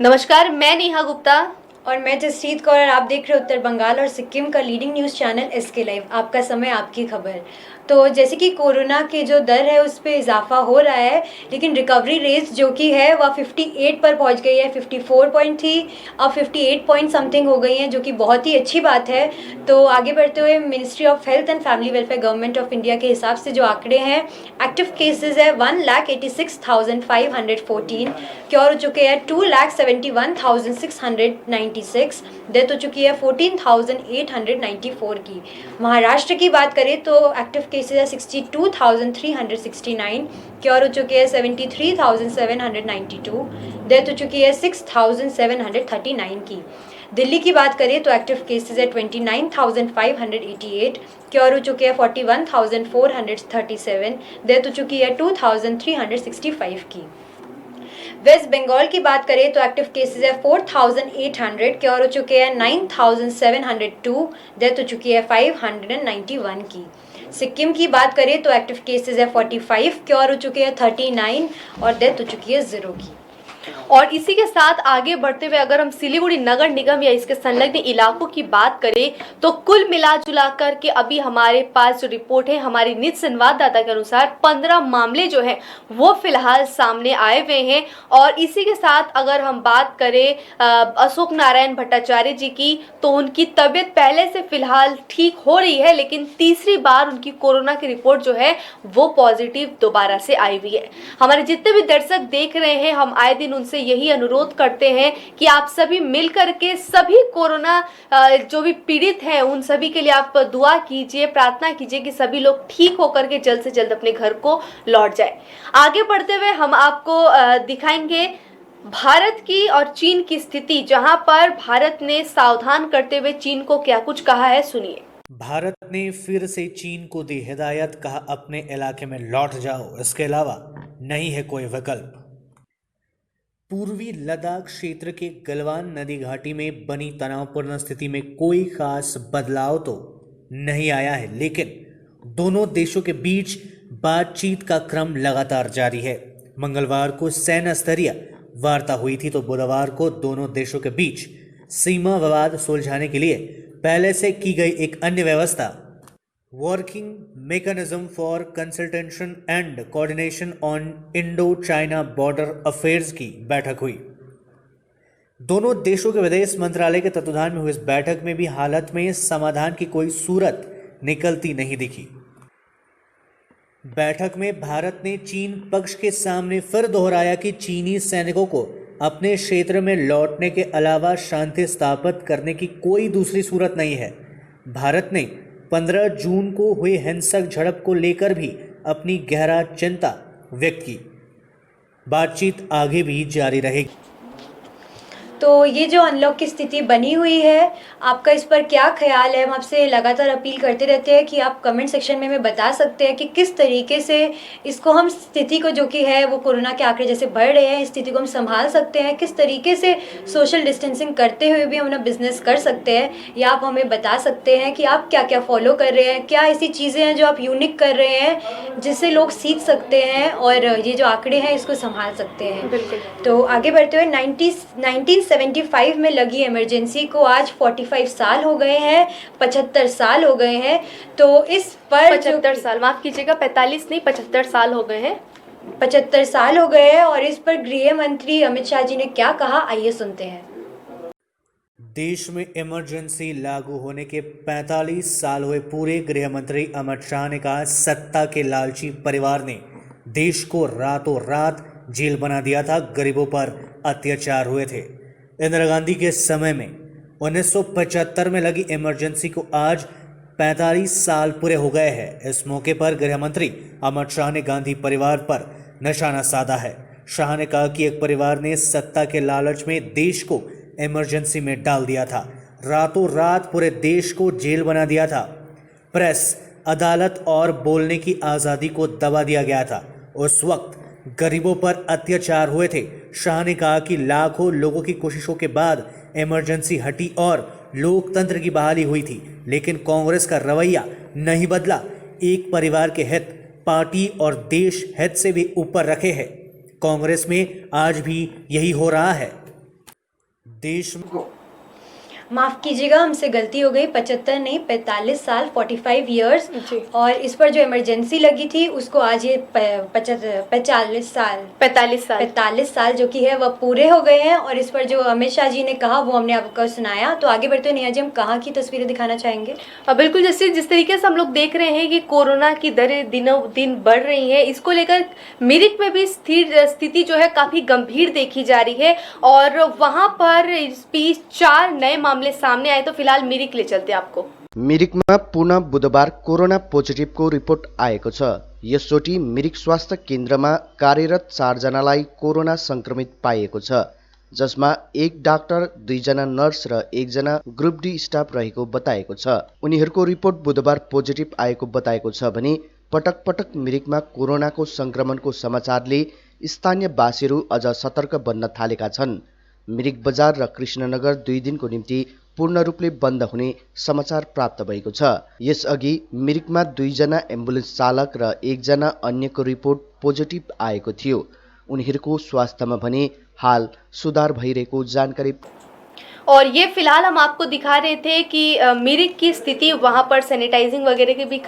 नमस्कार, मैं नेहा गुप्ता। और मैं जसजीत कौर और आप देख रहे हो उत्तर बंगाल और सिक्किम का leading news channel SK live. आपका समय आपकी खबर। तो जैसे कि कोरोना के जो दर है उस पे इजाफा हो रहा है, लेकिन रिकवरी रेट जो कि है वह 58 पर पहुंच गई है। 54 पॉइंट थी, अब 58 पॉइंट समथिंग हो गई हैं, जो कि बहुत ही अच्छी बात है। तो आगे बढ़ते हुए ministry of health and family welfare government of India के हिसाब से जो आंकड़े हैं, एक्टिव केसेस है 1,86,514, क्योर हो चुके हैं 2,71,696, डेथ हो चुकी है 14,894 की। महाराष्ट्र की बात करें तो एक्टिव केसेस है 62,369, क्योर हो चुके हैं 73,792, डेथ हो चुकी है 6,739 की। दिल्ली की बात करें तो एक्टिव केसेस है 29,588, क्योर हो चुके हैं 41,437, डेथ हो चुकी है 2,365 की। वेस्ट बंगाल की बात करें तो एक्टिव केसेस है 4,800, क्योर हो चुके हैं 9,702, डेथ हो चुकी है 591 की। सिक्किम की बात करें तो एक्टिव केसेस है 45, क्योर हो चुके हैं 39 और डेथ हो चुकी है 0 की। और इसी के साथ आगे बढ़ते हुए अगर हम सिलीगुड़ी नगर निगम या इसके संलग्न इलाकों की बात करें तो कुल मिला जुला कर के अभी हमारे पास जो रिपोर्ट है हमारी निज संवाददाता के अनुसार 15 मामले जो हैं वो फिलहाल सामने आए हुए हैं। और इसी के साथ अगर हम बात करें अशोक नारायण भट्टाचार्य जी की, तो उनकी तबीयत पहले से फिलहाल ठीक हो रही है, लेकिन तीसरी बार उनकी कोरोना की रिपोर्ट जो है वो पॉजिटिव दोबारा से आई हुई है। हमारे जितने भी दर्शक देख रहे हैं, हम आए दिन उनसे यही अनुरोध करते हैं कि आप सभी मिल करके सभी कोरोना जो भी पीड़ित हैं उन सभी के लिए आप दुआ कीजिए, प्रार्थना कीजिए कि सभी लोग ठीक होकर के जल्द से जल्द अपने घर को लौट जाए। आगे बढ़ते हुए हम आपको दिखाएंगे भारत की और चीन की स्थिति, जहां पर भारत ने सावधान करते हुए चीन को क्या कुछ कहा है, सुनिए। भारत ने फिर से चीन को दी हिदायत, कहा अपने इलाके में लौट जाओ, इसके अलावा नहीं है कोई विकल्प। पूर्वी लद्दाख क्षेत्र के गलवान नदी घाटी में बनी तनावपूर्ण स्थिति में कोई खास बदलाव तो नहीं आया है, लेकिन दोनों देशों के बीच बातचीत का क्रम लगातार जारी है। मंगलवार को सैन्य स्तरीय वार्ता हुई थी, तो बुधवार को दोनों देशों के बीच सीमा विवाद सुलझाने के लिए पहले से की गई एक अन्य व्यवस्था, working mechanism for consultation and coordination on Indo China border affairs की बैठक हुई। दोनों देशों के विदेश मंत्रालय के तत्वाधान में हुई इस बैठक में भी हालत में समाधान की कोई सूरत निकलती नहीं दिखी। बैठक में भारत ने चीन पक्ष के सामने फिर दोहराया कि चीनी सैनिकों को अपने क्षेत्र में लौटने के अलावा शांति स्थापित करने की कोई दूसरी सूरत नहीं है। भारत ने 15 जून को हुई हिंसक झड़प को लेकर भी अपनी गहरा चिंता व्यक्त की। बातचीत आगे भी जारी रहेगी। तो ये जो अनलॉक की स्थिति बनी हुई है, आपका इस पर क्या ख्याल है? हम आपसे लगातार अपील करते रहते हैं कि आप कमेंट सेक्शन में हमें बता सकते हैं कि किस तरीके से इसको हम स्थिति को, जो कि है वो कोरोना के आंकड़े जैसे बढ़ रहे हैं, इस स्थिति को हम संभाल सकते हैं, किस तरीके से सोशल डिस्टेंसिंग करते हुए भी हम अपना बिजनेस कर सकते हैं। या आप हमें बता सकते हैं कि आप क्या क्या फॉलो कर रहे हैं, क्या ऐसी चीज़ें हैं जो आप यूनिक कर रहे हैं जिससे लोग सीख सकते हैं और ये जो आंकड़े हैं इसको संभाल सकते हैं। बिल्कुल। तो आगे बढ़ते हुए 1975 में लगी इमरजेंसी को आज 45 साल हो गए हैं, 75 साल हो गए हैं। तो इस पर 75 साल, माफ कीजिएगा, 45 नहीं 75 साल हो गए हैं। 75 साल हो गए हैं और इस पर गृह मंत्री अमित शाह जी ने क्या कहा, आइए सुनते हैं। देश में इमरजेंसी लागू होने के 45 साल हुए पूरे। गृह मंत्री अमित शाह ने कहा, सत्ता के लालची परिवार ने देश को रातों रात जेल बना दिया था, गरीबों पर अत्याचार हुए थे। इंदिरा गांधी के समय में 1975 में लगी इमरजेंसी को आज 45 साल पूरे हो गए हैं। इस मौके पर गृह मंत्री अमित शाह ने गांधी परिवार पर निशाना साधा है। शाह ने कहा कि एक परिवार ने सत्ता के लालच में देश को इमरजेंसी में डाल दिया था, रातों रात पूरे देश को जेल बना दिया था। प्रेस, अदालत और बोलने की आज़ादी को दबा दिया गया था। उस वक्त गरीबों पर अत्याचार हुए थे। शाह ने कहा कि लाखों लोगों की कोशिशों के बाद इमरजेंसी हटी और लोकतंत्र की बहाली हुई थी, लेकिन कांग्रेस का रवैया नहीं बदला। एक परिवार के हित पार्टी और देश हित से भी ऊपर रखे हैं। कांग्रेस में आज भी यही हो रहा है। देश में माफ़ कीजिएगा, हमसे गलती हो गई, 75 नहीं 45 साल 45 इयर्स। जी। और इस पर जो इमरजेंसी लगी थी उसको आज ये 45 साल 45 साल जो कि है वह पूरे हो गए हैं। और इस पर जो अमित शाह जी ने कहा वो हमने आपको सुनाया। तो आगे बढ़ते हुए नेहा जी, हम कहाँ की तस्वीरें दिखाना चाहेंगे? बिल्कुल, जैसे जिस तरीके से हम लोग देख रहे हैं कि कोरोना की दरें दिनों दिन बढ़ रही है, इसको लेकर मिरिक में भी स्थिति जो है काफ़ी गंभीर देखी जा रही है और वहाँ पर इस बीच 4 नए मामले सामने आए। तो फिलहाल मिरिक ले चलते हैं आपको। मिरिकमा पुनः बुधबार कोरोना पोजिटिभको रिपोर्ट आएको छ। यसचोटि मिरिक स्वास्थ्य केन्द्रमा कार्यरत 4 जनालाई कोरोना संक्रमित पाइएको छ, जसमा 1 डाक्टर, 2 जना नर्स र 1 जना ग्रुप डी स्टाफ रहेको बताएको छ। उनीहरूको रिपोर्ट बुधबार पोजिटिभ आएको बताएको छ भने पटक पटक मिरिकमा कोरोनाको संक्रमणको समाचारले स्थानीयवासीहरू अझ सतर्क बन्न थालेका छन्। मिरिक बजार र कृष्णनगर 2 दिनको निम्ति पूर्ण रूपले बन्द हुने समाचार प्राप्त भएको छ। यसअघि मिरिकमा 2 जना एम्बुलेन्स चालक र 1 जना अन्यको रिपोर्ट पोजिटिभ आएको थियो। उनीहरूको स्वास्थ्यमा भने हाल सुधार भइरहेको जानकारी। और ये फिलहाल हम आपको दिखा रहे थे कि मिरिक की स्थिति वहाँ पर सैनिटाइजिंग वगैरह की भी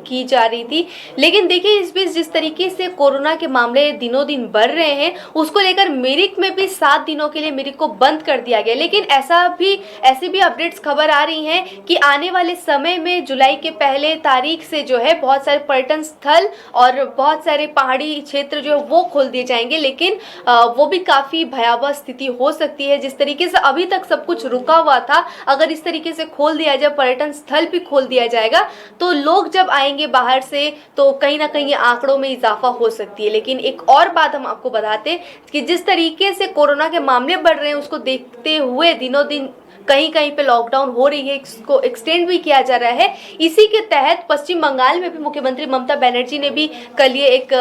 की जा रही थी। लेकिन देखिए, इस बीच जिस तरीके से कोरोना के मामले दिनों दिन बढ़ रहे हैं, उसको लेकर मिरिक में भी 7 दिनों के लिए मिरिक को बंद कर दिया गया। लेकिन ऐसी भी अपडेट्स खबर आ रही हैं कि आने वाले समय में जुलाई के पहले तारीख से जो है बहुत सारे पर्यटन स्थल और बहुत सारे पहाड़ी क्षेत्र जो है वो खोल दिए जाएंगे। लेकिन वो भी काफ़ी भयावह स्थिति हो सकती है। जिस तरीके से अभी तक सब कुछ रुका हुआ था, अगर इस तरीके से खोल दिया जाए, पर्यटन स्थल भी खोल दिया जाएगा, तो लोग जब आएंगे बाहर से तो कहीं ना कहीं आंकड़ों में इजाफा हो सकती है। लेकिन एक और बात हम आपको बताते कि जिस तरीके से कोरोना के मामले बढ़ रहे हैं, उसको देखते हुए दिनों दिन कहीं कहीं पे लॉकडाउन हो रही है, इसको एक्सटेंड भी किया जा रहा है। इसी के तहत पश्चिम बंगाल में भी मुख्यमंत्री ममता बनर्जी ने भी कल ये एक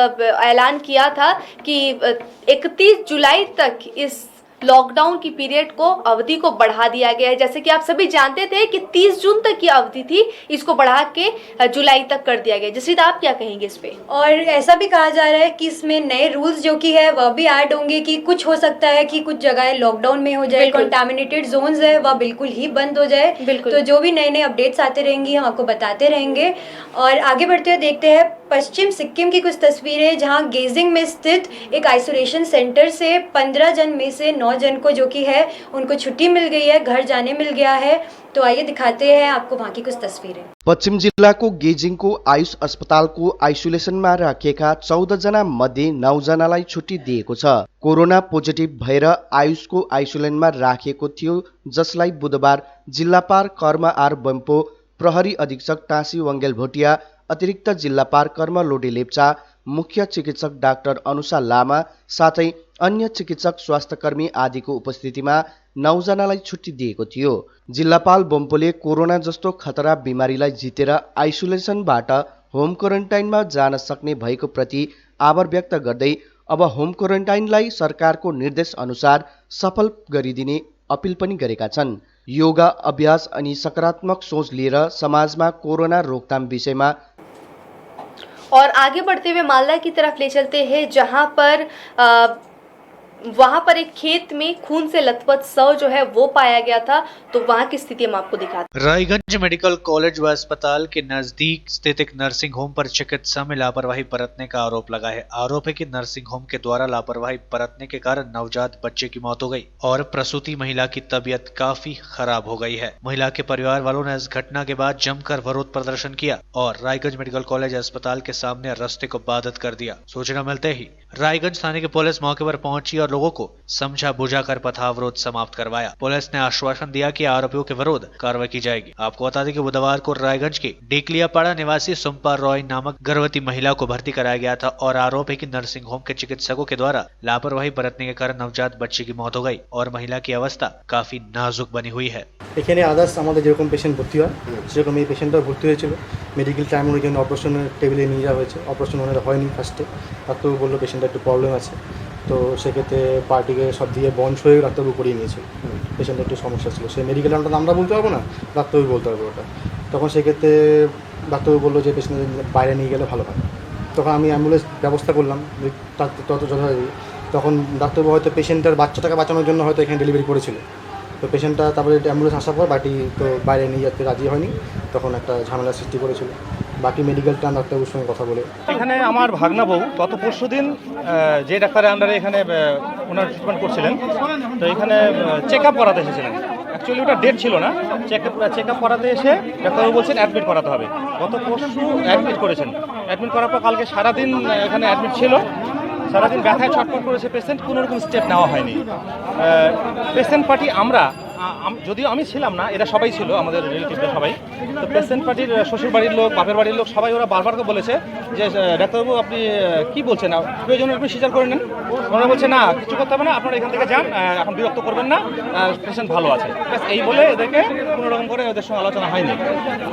ऐलान किया था कि 31 जुलाई तक इस लॉकडाउन की पीरियड को अवधि को बढ़ा दिया गया है। जैसे कि आप सभी जानते थे कि 30 जून तक की अवधि थी, इसको बढ़ा के जुलाई तक कर दिया गया। जसरीत, आप क्या कहेंगे इस पे? और ऐसा भी कहा जा रहा है कि इसमें नए रूल्स जो कि है वह भी ऐड होंगे कि कुछ हो सकता है कि कुछ जगह लॉकडाउन में हो जाए, कंटामिनेटेड जोन्स है वह बिल्कुल ही बंद हो जाए। बिल्कुल। तो जो भी नए नए अपडेट्स आते रहेंगी हम आपको बताते रहेंगे। और आगे बढ़ते हुए देखते हैं पश्चिम सिक्किम की कुछ तस्वीरें, जहां गेजिंग में स्थित एक आइसोलेशन सेंटर से 15 जन में से 9 जन को जो कि है उनको छुट्टी मिल गई है, घर जाने मिल गया है। तो आइए दिखाते हैं आपको वहाँ की कुछ तस्वीरें। पश्चिम जिल्लाको गेजिङको आयुष अस्पतालको आइसोलेसनमा राखिएका 14 जना मध्ये 9 जनालाई छुट्टी दिएको छ। कोरोना पोजिटिभ भएर आयुषको आइसोलेसनमा राखिएको थियो, जसलाई बुधबार जिल्लापाल कर्म आर बम्पो, प्रहरी अधीक्षक टाँसी वाङ्गेल भोटिया, अतिरिक्त जिल्लापाल कर्म लोडे लेप्चा, मुख्य चिकित्सक डाक्टर अनुषा लामा साथै अन्य चिकित्सक स्वास्थ्यकर्मी आदिको उपस्थितिमा 9 जनालाई छुट्टी दिएको थियो। जिल्लापाल बम्पोले कोरोना जस्तो खतरा बिमारीलाई जितेर आइसोलेसनबाट होम क्वारेन्टाइनमा जान सक्ने भएको प्रति आभार व्यक्त गर्दै अब होम क्वारेन्टाइनलाई सरकारको निर्देश अनुसार सफल गरिदिने अपिल पनि गरेका छन्। योगा अभ्यास अनि सकारात्मक सोच लिएर समाजमा कोरोना रोकथाम विषयमा। और आगे बढ़ते हुए मालदा की तरफ ले चलते हैं, जहां पर वहां पर एक खेत में खून से लथपथ शव जो है वो पाया गया था। तो वहां की स्थिति हम आपको दिखाते हैं। रायगंज मेडिकल कॉलेज व अस्पताल के नजदीक स्थित एक नर्सिंग होम पर चिकित्सा में लापरवाही बरतने का आरोप लगा है। आरोप है कि नर्सिंग होम के द्वारा लापरवाही बरतने के कारण नवजात बच्चे की मौत हो गई और प्रसूति महिला की तबीयत काफी खराब हो गई है। महिला के परिवार वालों ने इस घटना के बाद जमकर विरोध प्रदर्शन किया और रायगंज मेडिकल कॉलेज अस्पताल के सामने रास्ते को बाधित कर दिया। सूचना मिलते ही रायगंज थाने की पुलिस मौके पर पहुंची और लोगों को समझा बुझाकर पथावरोध समाप्त करवाया। पुलिस ने आश्वासन दिया कि आरोपियों के विरुद्ध कार्रवाई की जाएगी। आपको बता दें कि बुधवार को रायगंज के डेकलियापाड़ा निवासी सुम्पा रॉय नामक गर्भवती महिला को भर्ती कराया गया था और आरोप है कि नर्सिंग होम के चिकित्सकों के द्वारा लापरवाही बरतने के कारण नवजात बच्चे की मौत हो गई और महिला की अवस्था काफी नाजुक बनी हुई है। এখানে আদার্স আমাদের যেরকম পেশেন্ট ভর্তি হয় সেরকম এই পেশেন্টটা ভর্তি হয়েছিল। মেডিকেল টাইম ওর জন্য অপারেশনের টেবিলে নিয়ে যাওয়া হয়েছে। অপারেশন ওনার হয়নি ফার্স্টে, ডাক্তারবাবু বললো পেশেন্টটা একটু প্রবলেম আছে। তো সেক্ষেত্রে পার্টিকে সব দিয়ে বন্ধ হয়ে ডাক্তারবাবু করিয়ে নিয়েছিল। পেশেন্টের একটু সমস্যা ছিল, সেই মেডিকেল নামটা আমরা বলতে পারবো না, ডাক্তারবাবু বলতে পারবো ওটা। তখন সেক্ষেত্রে ডাক্তারবাবু বললো যে পেশেন্ট বাইরে নিয়ে গেলে ভালো হয়। তখন আমি অ্যাম্বুলেন্স ব্যবস্থা করলাম তত যথাযথ। তখন ডাক্তারবাবু হয়তো পেশেন্টের বাচ্চাটাকে বাঁচানোর জন্য হয়তো এখানে ডেলিভারি করেছিল। তো পেশেন্টটা তারপরে অ্যাম্বুলেন্স আসার পর বাড়ি তো বাইরে নিয়ে যেতে রাজি হয়নি, তখন একটা ঝামেলার সৃষ্টি করেছিল। বাকি মেডিকেল টার্ম ডাক্তারবাবুর সঙ্গে কথা বলে এখানে আমার ভাগনা বউ গত পরশুদিন যে ডাক্তারের আন্ডারে এখানে ওনার ট্রিটমেন্ট করছিলেন, তো এখানে চেক আপ করাতে এসেছিলেন। অ্যাকচুয়ালি ওটা ডেট ছিল না, চেক আপ করাতে এসে ডাক্তারবাবু বলছেন অ্যাডমিট করাতে হবে। গত পরশু অ্যাডমিট করেছেন, অ্যাডমিট করার পর কালকে সারাদিন এখানে অ্যাডমিট ছিল, সারাদিন ব্যথায় ছটফট করেছে পেশেন্ট, কোনো রকম স্টেপ নেওয়া হয়নি। পেশেন্ট পার্টি যদিও আমি ছিলাম না, এরা সবাই ছিল, আমাদের রিলেটিভরা সবাই। তো পেশেন্ট পার্টির শ্বশুর বাড়ির লোক, বাপের বাড়ির লোক সবাই ওরা বারবার বলেছে যে ডাক্তারবাবু আপনি কি বলছেন, প্রয়োজনে আপনি সিজার করে নেন। ওনারা বলছে না কিছু করতে হবে না, আপনারা এখান থেকে যান, এখন বিরক্ত করবেন না, পেশেন্ট ভালো আছে। ব্যাস এই বলে এদেরকে কোনো রকম করে ওদের সঙ্গে আলোচনা হয়নি।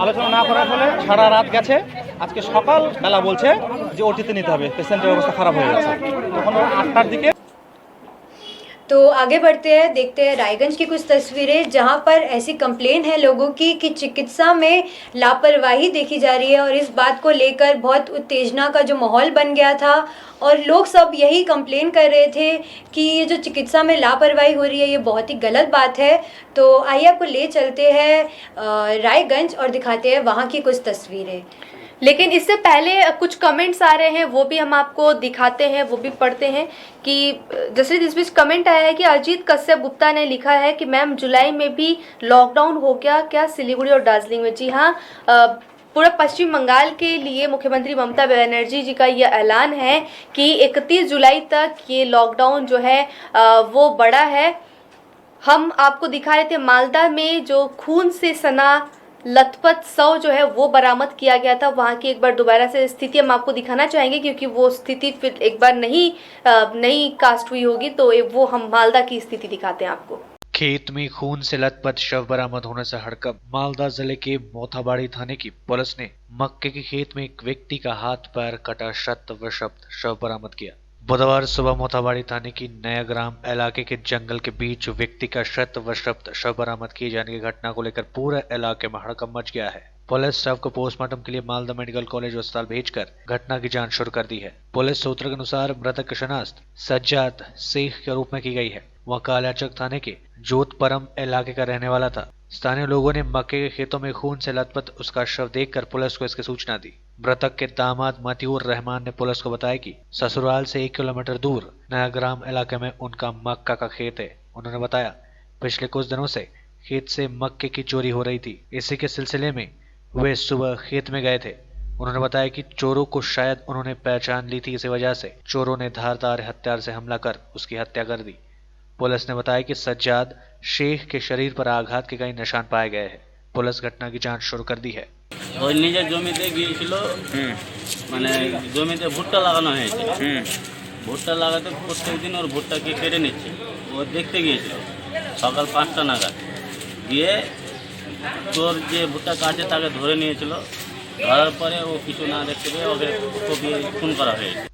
আলোচনা না করার ফলে সারা রাত গেছে, আজকে সকাল বেলা বলছে যে ওটিতে নিতে হবে, পেশেন্টের অবস্থা খারাপ হয়ে গেছে। তখন 8টার দিকে। तो आगे बढ़ते हैं, देखते हैं रायगंज की कुछ तस्वीरें जहां पर ऐसी कंप्लेन है लोगों की कि चिकित्सा में लापरवाही देखी जा रही है और इस बात को लेकर बहुत उत्तेजना का जो माहौल बन गया था और लोग सब यही कंप्लेन कर रहे थे कि ये जो चिकित्सा में लापरवाही हो रही है ये बहुत ही गलत बात है। तो आइए आपको ले चलते हैं रायगंज और दिखाते हैं वहाँ की कुछ तस्वीरें। लेकिन इससे पहले कुछ कमेंट्स आ रहे हैं, वो भी हम आपको दिखाते हैं, वो भी पढ़ते हैं कि जैसे इस बीच कमेंट आया है कि अजीत कश्यप गुप्ता ने लिखा है कि मैम जुलाई में भी लॉकडाउन हो गया क्या सिलीगुड़ी और दार्जिलिंग में। जी हाँ, पूरा पश्चिम बंगाल के लिए मुख्यमंत्री ममता बनर्जी जी का ये ऐलान है कि 31 जुलाई तक ये लॉकडाउन जो है वो बढ़ा है। हम आपको दिखा रहे थे मालदा में जो खून से सना लथपथ शव जो है वो बरामद किया गया था, वहाँ की एक बार दोबारा से स्थिति हम आपको दिखाना चाहेंगे क्योंकि वो स्थिति फिर एक बार नहीं कास्ट हुई होगी, तो वो हम मालदा की स्थिति दिखाते हैं आपको। खेत में खून से लथपथ शव बरामद होने से हड़कंप। मालदा जिले के मोथाबाड़ी थाने की पुलिस ने मक्के के खेत में एक व्यक्ति का हाथ पैर कटा शत विषप्त शव बरामद किया। बुधवार सुबह मोथाबाड़ी थाने की नया ग्राम इलाके के जंगल के बीच व्यक्ति का शत विषप्त शव बरामद किए जाने की घटना को लेकर पूरे इलाके में हड़कंप मच गया है। पुलिस शव को पोस्टमार्टम के लिए मालदा मेडिकल कॉलेज अस्पताल भेजकर घटना की जांच शुरू कर दी है। पुलिस सूत्रों के अनुसार मृतक की शिनाख्त सज्जाद शेख के रूप में की गई है। वह कालियाचक थाने के जोतपरम इलाके का रहने वाला था। स्थानीय लोगों ने मक्के के खेतों में खून से लथपथ उसका शव देखकर पुलिस को इसकी सूचना दी। मृतक के दामाद मतियूर रहमान ने पुलिस को बताया कि ससुराल से 1 किलोमीटर दूर नया ग्राम इलाके में उनका मक्का का खेत है। उन्होंने बताया पिछले कुछ दिनों से खेत से मक्के की चोरी हो रही थी, इसी के सिलसिले में वे सुबह खेत में गए थे। उन्होंने बताया कि चोरों को शायद उन्होंने पहचान ली थी, इसी वजह से चोरों ने धारदार हथियार से हमला कर उसकी हत्या कर दी। पुलिस ने बताया कि सज्जाद शेख के शरीर पर आघात के कई निशान पाए गए हैं। पुलिस घटना की जांच शुरू कर दी है। ওই নিজের জমিতে গিয়েছিল, মানে জমিতে ভুট্টা লাগানো হয়েছে, ভুট্টা লাগাতে প্রত্যেক দিন ওর ভুট্টাকে কেটে নিচ্ছে। ও দেখতে গিয়েছিল সকাল 5টা নাগাদ, গিয়ে তোর যে ভুট্টা কাটে তাকে ধরে নিয়েছিল। ধরার পরে ও কিছু না দেখতে পেয়ে ওকে কপিয়ে খুন করা হয়েছে।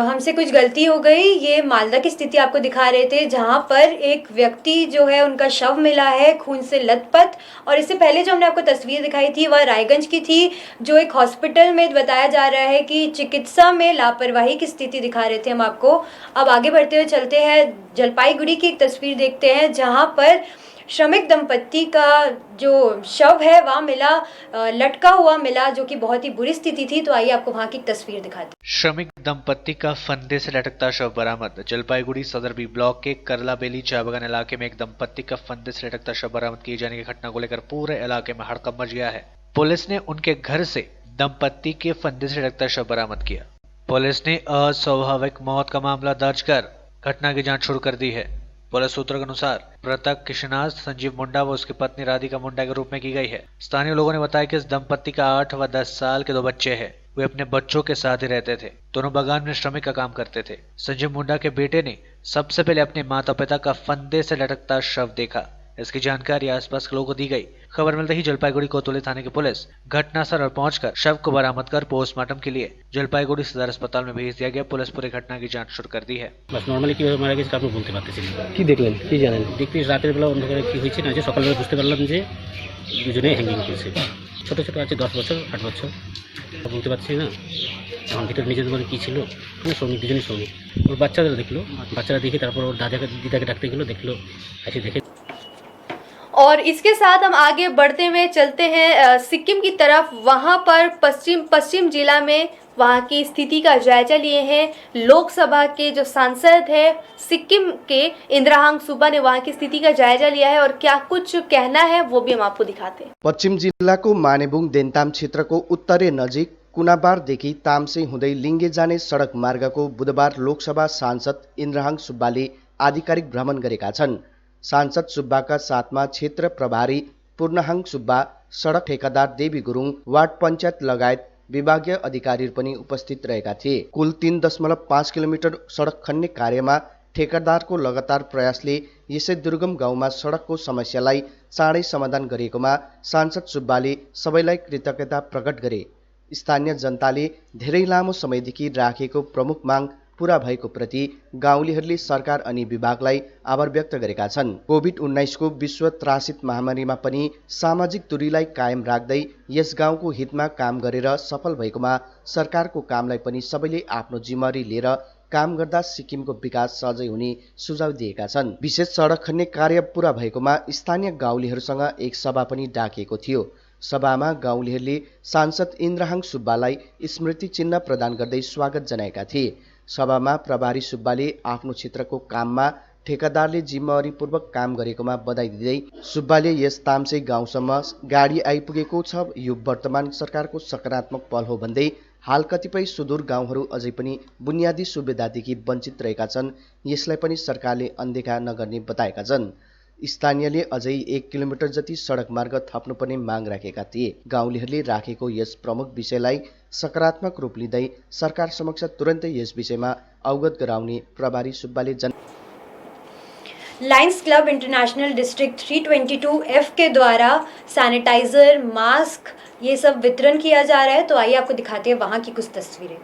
हमसे कुछ गलती हो गई। ये मालदा की स्थिति आपको दिखा रहे थे जहाँ पर एक व्यक्ति जो है उनका शव मिला है खून से लथपथ, और इससे पहले जो हमने आपको तस्वीर दिखाई थी वह रायगंज की थी, जो एक हॉस्पिटल में बताया जा रहा है कि चिकित्सा में लापरवाही की स्थिति दिखा रहे थे हम आपको। अब आगे बढ़ते हुए चलते हैं, जलपाईगुड़ी की एक तस्वीर देखते हैं जहाँ पर श्रमिक दंपत्ति का जो शव है वहाँ मिला, लटका हुआ मिला, जो कि बहुत ही बुरी स्थिति थी। तो आइए आपको वहाँ की तस्वीर दिखाते हैं। श्रमिक दंपत्ति का फंदे से लटकता शव बरामद। जलपाईगुड़ी सदर बी ब्लॉक के करला बेली चाय बागान इलाके में एक दंपत्ति का फंदे से लटकता शव बरामद किए जाने की घटना को लेकर पूरे इलाके में हड़कंप मच गया है। पुलिस ने उनके घर से दंपत्ति के फंदे से लटकता शव बरामद किया। पुलिस ने अस्वाभाविक मौत का मामला दर्ज कर घटना की जांच शुरू कर दी है। पुलिस सूत्रों के अनुसार मृतक की शिनाख्त संजीव मुंडा व उसकी पत्नी राधिका मुंडा के रूप में की गई है। स्थानीय लोगों ने बताया कि इस दंपत्ति का 8 व 10 साल के 2 बच्चे हैं। वे अपने बच्चों के साथ ही रहते थे। दोनों बागान में श्रमिक का काम करते थे। संजीव मुंडा के बेटे ने सबसे पहले अपने माता पिता का फंदे से लटकता शव देखा। इसकी जानकारी आसपास के लोगों को दी गई। खबर मिलते ही जलपाईगुड़ी कोतवाली थाने की पुलिस घटनास्थल पर पहुंचकर शव को बरामद कर पोस्टमार्टम के लिए जलपाईगुड़ी सदर अस्पताल में भेज दिया गया। पुलिस पूरी घटना की जांच शुरू कर दी है। বাস নর্মালি কীভাবে মারা গেছে আপনি বলতে পারতেছেন না। কী দেখলেন, কী জানেন? দেখতে রাতের বেলা অন্ধকারে কী হয়েছে না, যে সকালবেলা বুঝতে পারলাম যে দুজনেই হ্যাঙ্গিং করেছে। ছোটো ছোটো আছে, 10 বছর 8 বছর, বলতে পারছি না। এখন ভিতরে নিজের দোকানে কী ছিল শ্রমিক, দুজনই শ্রমিক। ওর বাচ্চারা দেখলো, বাচ্চারা দেখে তারপর ওর দিদাকে ডাকতে গেলো, দেখলো এসে দেখে। और इसके साथ हम आगे बढ़ते हुए चलते हैं सिक्किम की तरफ। वहां पर पश्चिम जिला में वहां की स्थिति का जायजा लिए हैं लोकसभा के जो सांसद है सिक्किम के इन्द्रहाङ सुब्बा ने वहां की स्थिति का जायजा लिया है और क्या कुछ कहना है वो भी हम आपको दिखाते हैं। पश्चिम जिल्लाको मानेबुङ देन्ताम क्षेत्रको उत्तरे नजिक कुनाबारदेखि तामसे हुँदै लिङ्गे जाने सडक मार्गको बुधबार लोकसभा सांसद इन्द्रहाङ सुब्बाले आधिकारिक भ्रमण गरेका छन्। सांसद सुब्बाका साथमा क्षेत्र प्रभारी पूर्णहाङ सुब्बा, सडक ठेकेदार देवी गुरुङ, वार्ड पञ्चायत लगायत विभागीय अधिकारीहरू पनि उपस्थित रहेका थिए। कुल 3.5 किलोमिटर सडक खन्ने कार्यमा ठेकेदारको लगातार प्रयासले यसै दुर्गम गाउँमा सडकको समस्यालाई चाँडै समाधान गरेकोमा सांसद सुब्बाले सबैलाई कृतज्ञता प्रकट गरे। स्थानीय जनताले धेरै लामो समयदेखि राखेको प्रमुख माग पूरा भएको प्रति गाउँलेहरूले सरकार अनि विभागलाई आभार व्यक्त गरेका छन्। कोभिड-19 को विश्व त्रासित महामारीमा पनि सामाजिक दूरीलाई कायम राख्दै यस गाउँको हितमा काम गरेर सफल भएकोमा सरकारको कामलाई पनि सबैले आफ्नो जिम्मेवारी लिएर काम गर्दा सिक्किमको विकास सहजै हुने सुझाव दिएका छन्। विशेष सडक खन्ने कार्य पूरा भएकोमा स्थानीय गाउँलेहरूसँग एक सभा पनि डाकिएको थियो। सभामा गाउँलेहरूले सांसद इन्द्रहाङ सुब्बालाई स्मृति चिन्ह प्रदान गर्दै स्वागत जनाएका थिए। सभामा प्रभारी सुब्बाले आफ्नो क्षेत्रको काममा ठेकेदारले जिम्मेवारीपूर्वक काम गरेकोमा बधाई दिँदै सुब्बाले यस तामसे गाउँसम्म गाडी आइपुगेको छ यो वर्तमान सरकारको सकारात्मक पहल हो भन्दै हाल कतिपय सुदूर गाउँहरू अझै पनि बुनियादी सुविधादेखि वञ्चित रहेका छन्, यसलाई पनि सरकारले अनदेखा नगर्ने बताएका छन्। स्थानीयले अझै 1 किलोमिटर जति सडक मार्ग थप्नुपर्ने माग राखेका थिए। गाउँलेहरूले राखेको यस प्रमुख विषयलाई सकारात्मक रूप लिँदै सरकार समक्ष तुरन्तै यस विषयमा अवगत गराउने प्रभारी सुब्बाले Lions club international district 322F के द्वारा सैनिटाइजर, मास्क ये सब वितरण किया जा रहा है। तो आइए आपको दिखाते हैं वहाँ की कुछ तस्वीरें।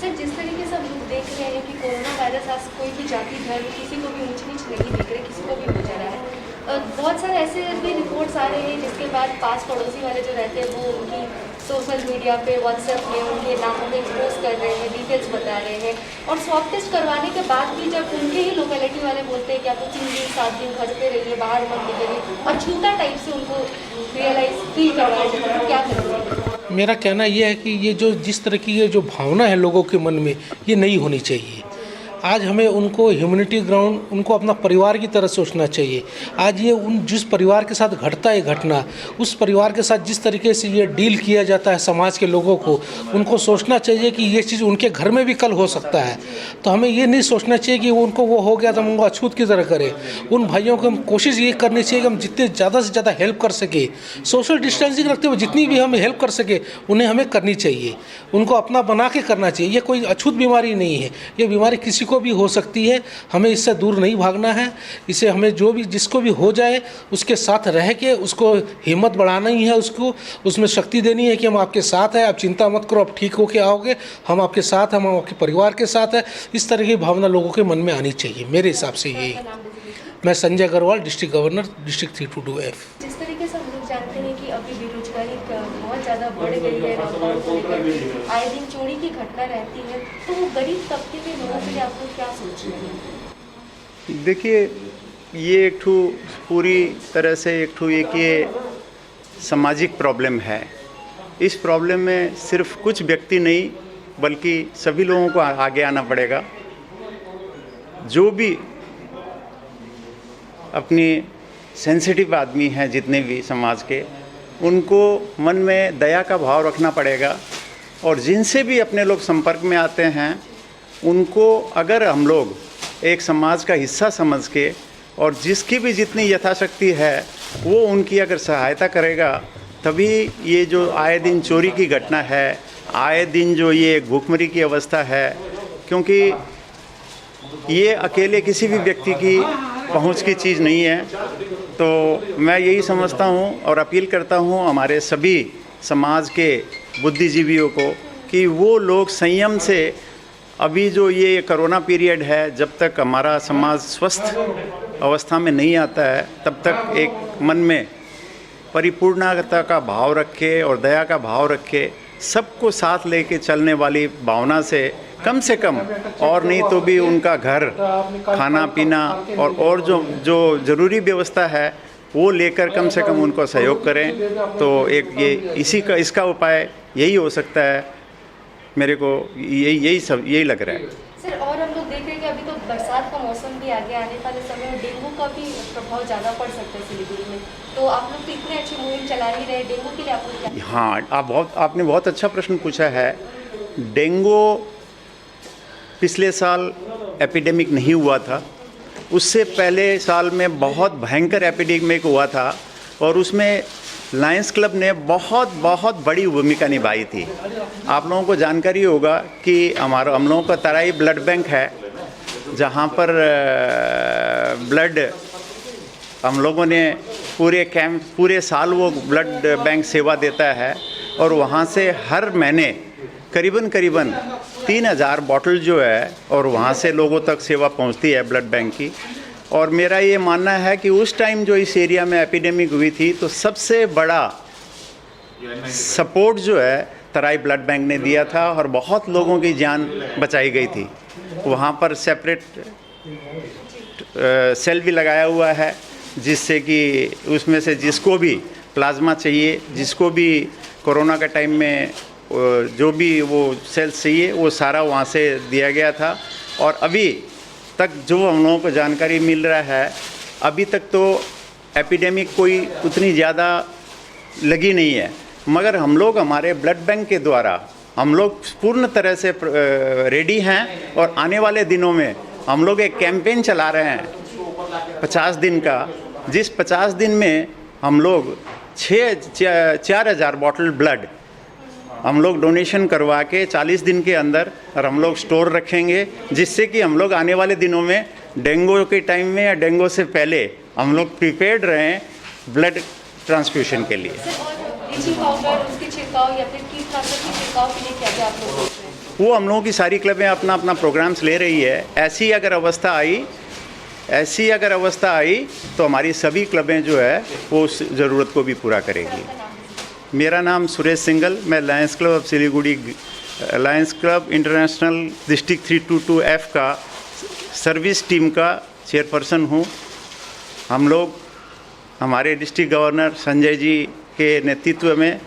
सर, जिस तरीके से हम लोग देख रहे हैं कि कोरोना वायरस आज कोई भी जाति धर्म किसी को भी ऊंच नीच नहीं दिख रहे, किसी को भी हो जा रहा है। बहुत सारे ऐसे भी रिपोर्ट्स आ रहे हैं जिसके बाद पास पड़ोसी वाले जो रहते हैं वो उनकी सोशल मीडिया पे व्हाट्सएप में उनके नामों में एक्सपोज कर रहे हैं, डिटेल्स बता रहे हैं और स्वैब टेस्ट करवाने के बाद भी जब उनके ही लोकेलिटी वाले बोलते हैं कि आप 3 दिन 7 दिन घर पे रहिए, बाहर मत निकलिए, अछूता टाइप से उनको रियलाइज फील करवाया जाता है, क्या करेंगे? मेरा कहना यह है कि ये जो जिस तरह की ये जो भावना है लोगों के मन में ये नहीं होनी चाहिए। आज हमें उनको ह्यूमैनिटी ग्राउंड, उनको अपना परिवार की तरह सोचना चाहिए। आज ये जिस परिवार के साथ घटता है घटना, उस परिवार के साथ जिस तरीके से ये डील किया जाता है समाज के लोगों को, उनको सोचना चाहिए कि ये चीज़ उनके घर में भी कल हो सकता है। तो हमें ये नहीं सोचना चाहिए कि उनको वो हो गया तो हम उनको अछूत की तरह करें। उन भाइयों को हम कोशिश ये करनी चाहिए कि हम जितने ज़्यादा से ज़्यादा हेल्प कर सके, सोशल डिस्टेंसिंग रखते हुए जितनी भी हमें हेल्प कर सके उन्हें हमें करनी चाहिए। उनको अपना बना के करना चाहिए। ये कोई अछूत बीमारी नहीं है, ये बीमारी किसी को भी हो सकती है। हमें इससे दूर नहीं भागना है। इसे हमें जो भी जिसको भी हो जाए उसके साथ रह के उसको हिम्मत बढ़ाना ही है, उसको उसमें शक्ति देनी है कि हम आपके साथ हैं, आप चिंता मत करो, आप ठीक होके आओगे, हम आपके साथ, हम आपके परिवार के साथ हैं। इस तरह की भावना लोगों के मन में आनी चाहिए। मेरे हिसाब से यही। मैं Sanjay Agarwal, district governor, district 322F। जिस तरीके से हम लोग जानते हैं कि अभी बेरोजगारी बहुत ज़्यादा बढ़ गई है, लॉकडाउन को लेकर आए दिन चोरी की घटना रहती है, तो वो गरीब तबके के लोगों के लिए आप लोग क्या सोच रहे हैं? देखिए, ये एक ठो पूरी तरह से एक ठो एक ये सामाजिक प्रॉब्लम है। इस प्रॉब्लम में सिर्फ कुछ व्यक्ति नहीं बल्कि सभी लोगों को आगे आना पड़ेगा। जो भी अपनी सेंसिटिव आदमी हैं, जितने भी समाज के, उनको मन में दया का भाव रखना पड़ेगा। और जिनसे भी अपने लोग संपर्क में आते हैं उनको अगर हम लोग एक समाज का हिस्सा समझ के और जिसकी भी जितनी यथाशक्ति है वो उनकी अगर सहायता करेगा, तभी ये जो आए दिन चोरी की घटना है, आए दिन जो ये भूखमरी की अवस्था है, क्योंकि ये अकेले किसी भी व्यक्ति की पहुंच की चीज़ नहीं है। तो मैं यही समझता हूं और अपील करता हूं हमारे सभी समाज के बुद्धिजीवियों को कि वो लोग संयम से अभी जो ये कोरोना पीरियड है, जब तक हमारा समाज स्वस्थ अवस्था में नहीं आता है, तब तक एक मन में परिपूर्णता का भाव रखे और दया का भाव रखे, सबको साथ लेके चलने वाली भावना से कम और नहीं तो भी उनका घर, खाना पीना और जो ज़रूरी व्यवस्था है वो लेकर कम से कम उनको सहयोग करें। तो एक ये इसका उपाय यही हो सकता है। मेरे को यही लग रहा है। सर, और हम लोग देख रहे हैं कि अभी तो बरसात का मौसम भी आगे आने वाले समय में डेंगू का भी प्रभाव ज़्यादा पड़ सकता है सिलीगुड़ी में। तो आप लोग तो इतने अच्छी मुहिम चला ही रहे, डेंगू के लिए आप लोग क्या? हाँ, आपने बहुत अच्छा प्रश्न पूछा है। डेंगू पिछले साल एपिडेमिक नहीं हुआ था, उससे पहले साल में बहुत भयंकर एपिडेमिक हुआ था और उसमें लायंस क्लब ने बहुत बड़ी भूमिका निभाई थी। आप लोगों को जानकारी होगा कि हम लोगों का तराई ब्लड बैंक है, जहाँ पर ब्लड हम लोगों ने पूरे साल वो ब्लड बैंक सेवा देता है और वहाँ से हर महीने करीबन 3000 बॉटल जो है और वहाँ से लोगों तक सेवा पहुँचती है ब्लड बैंक की। और मेरा ये मानना है कि उस टाइम जो इस एरिया में एपिडेमिक हुई थी तो सबसे बड़ा सपोर्ट जो है तराई ब्लड बैंक ने दिया था और बहुत लोगों की जान बचाई गई थी। वहाँ पर सेपरेट सेल भी लगाया हुआ है, जिससे कि उसमें से जिसको भी प्लाज्मा चाहिए, जिसको भी कोरोना का टाइम में जो भी वो सेल्स चाहिए, वो सारा वहाँ से दिया गया था। और अभी तक जो हम लोगों को जानकारी मिल रहा है, अभी तक तो एपिडेमिक कोई उतनी ज़्यादा लगी नहीं है, मगर हम लोग हमारे ब्लड बैंक के द्वारा हम लोग पूर्ण तरह से रेडी हैं और आने वाले दिनों में हम लोग एक कैंपेन चला रहे हैं 50 दिन का, जिस 50 दिन में हम लोग 4000 बॉटल ब्लड हम लोग डोनेशन करवा के 40 दिन के अंदर और हम लोग स्टोर रखेंगे, जिससे कि हम लोग आने वाले दिनों में डेंगू के टाइम में या डेंगू से पहले हम लोग प्रिपेयर्ड रहें ब्लड ट्रांसफ्यूशन के लिए। ब्लीचिंग पाउडर, उसके छिड़काव या फिर कीटनाशक के छिड़काव के लिए क्या आप लोग सोच रहे हैं? वो हम लोगों की सारी क्लबें अपना प्रोग्राम्स ले रही है। ऐसी अगर अवस्था आई तो हमारी सभी क्लबें जो है वो उस ज़रूरत को भी पूरा करेगी। मेरा नाम सुरेश सिंगल, मैं Lions club of Siliguri, Lions club international district 322F का सर्विस टीम का चेयरपर्सन हूँ। हम लोग हमारे डिस्ट्रिक्ट गवर्नर संजय जी के नेतृत्व में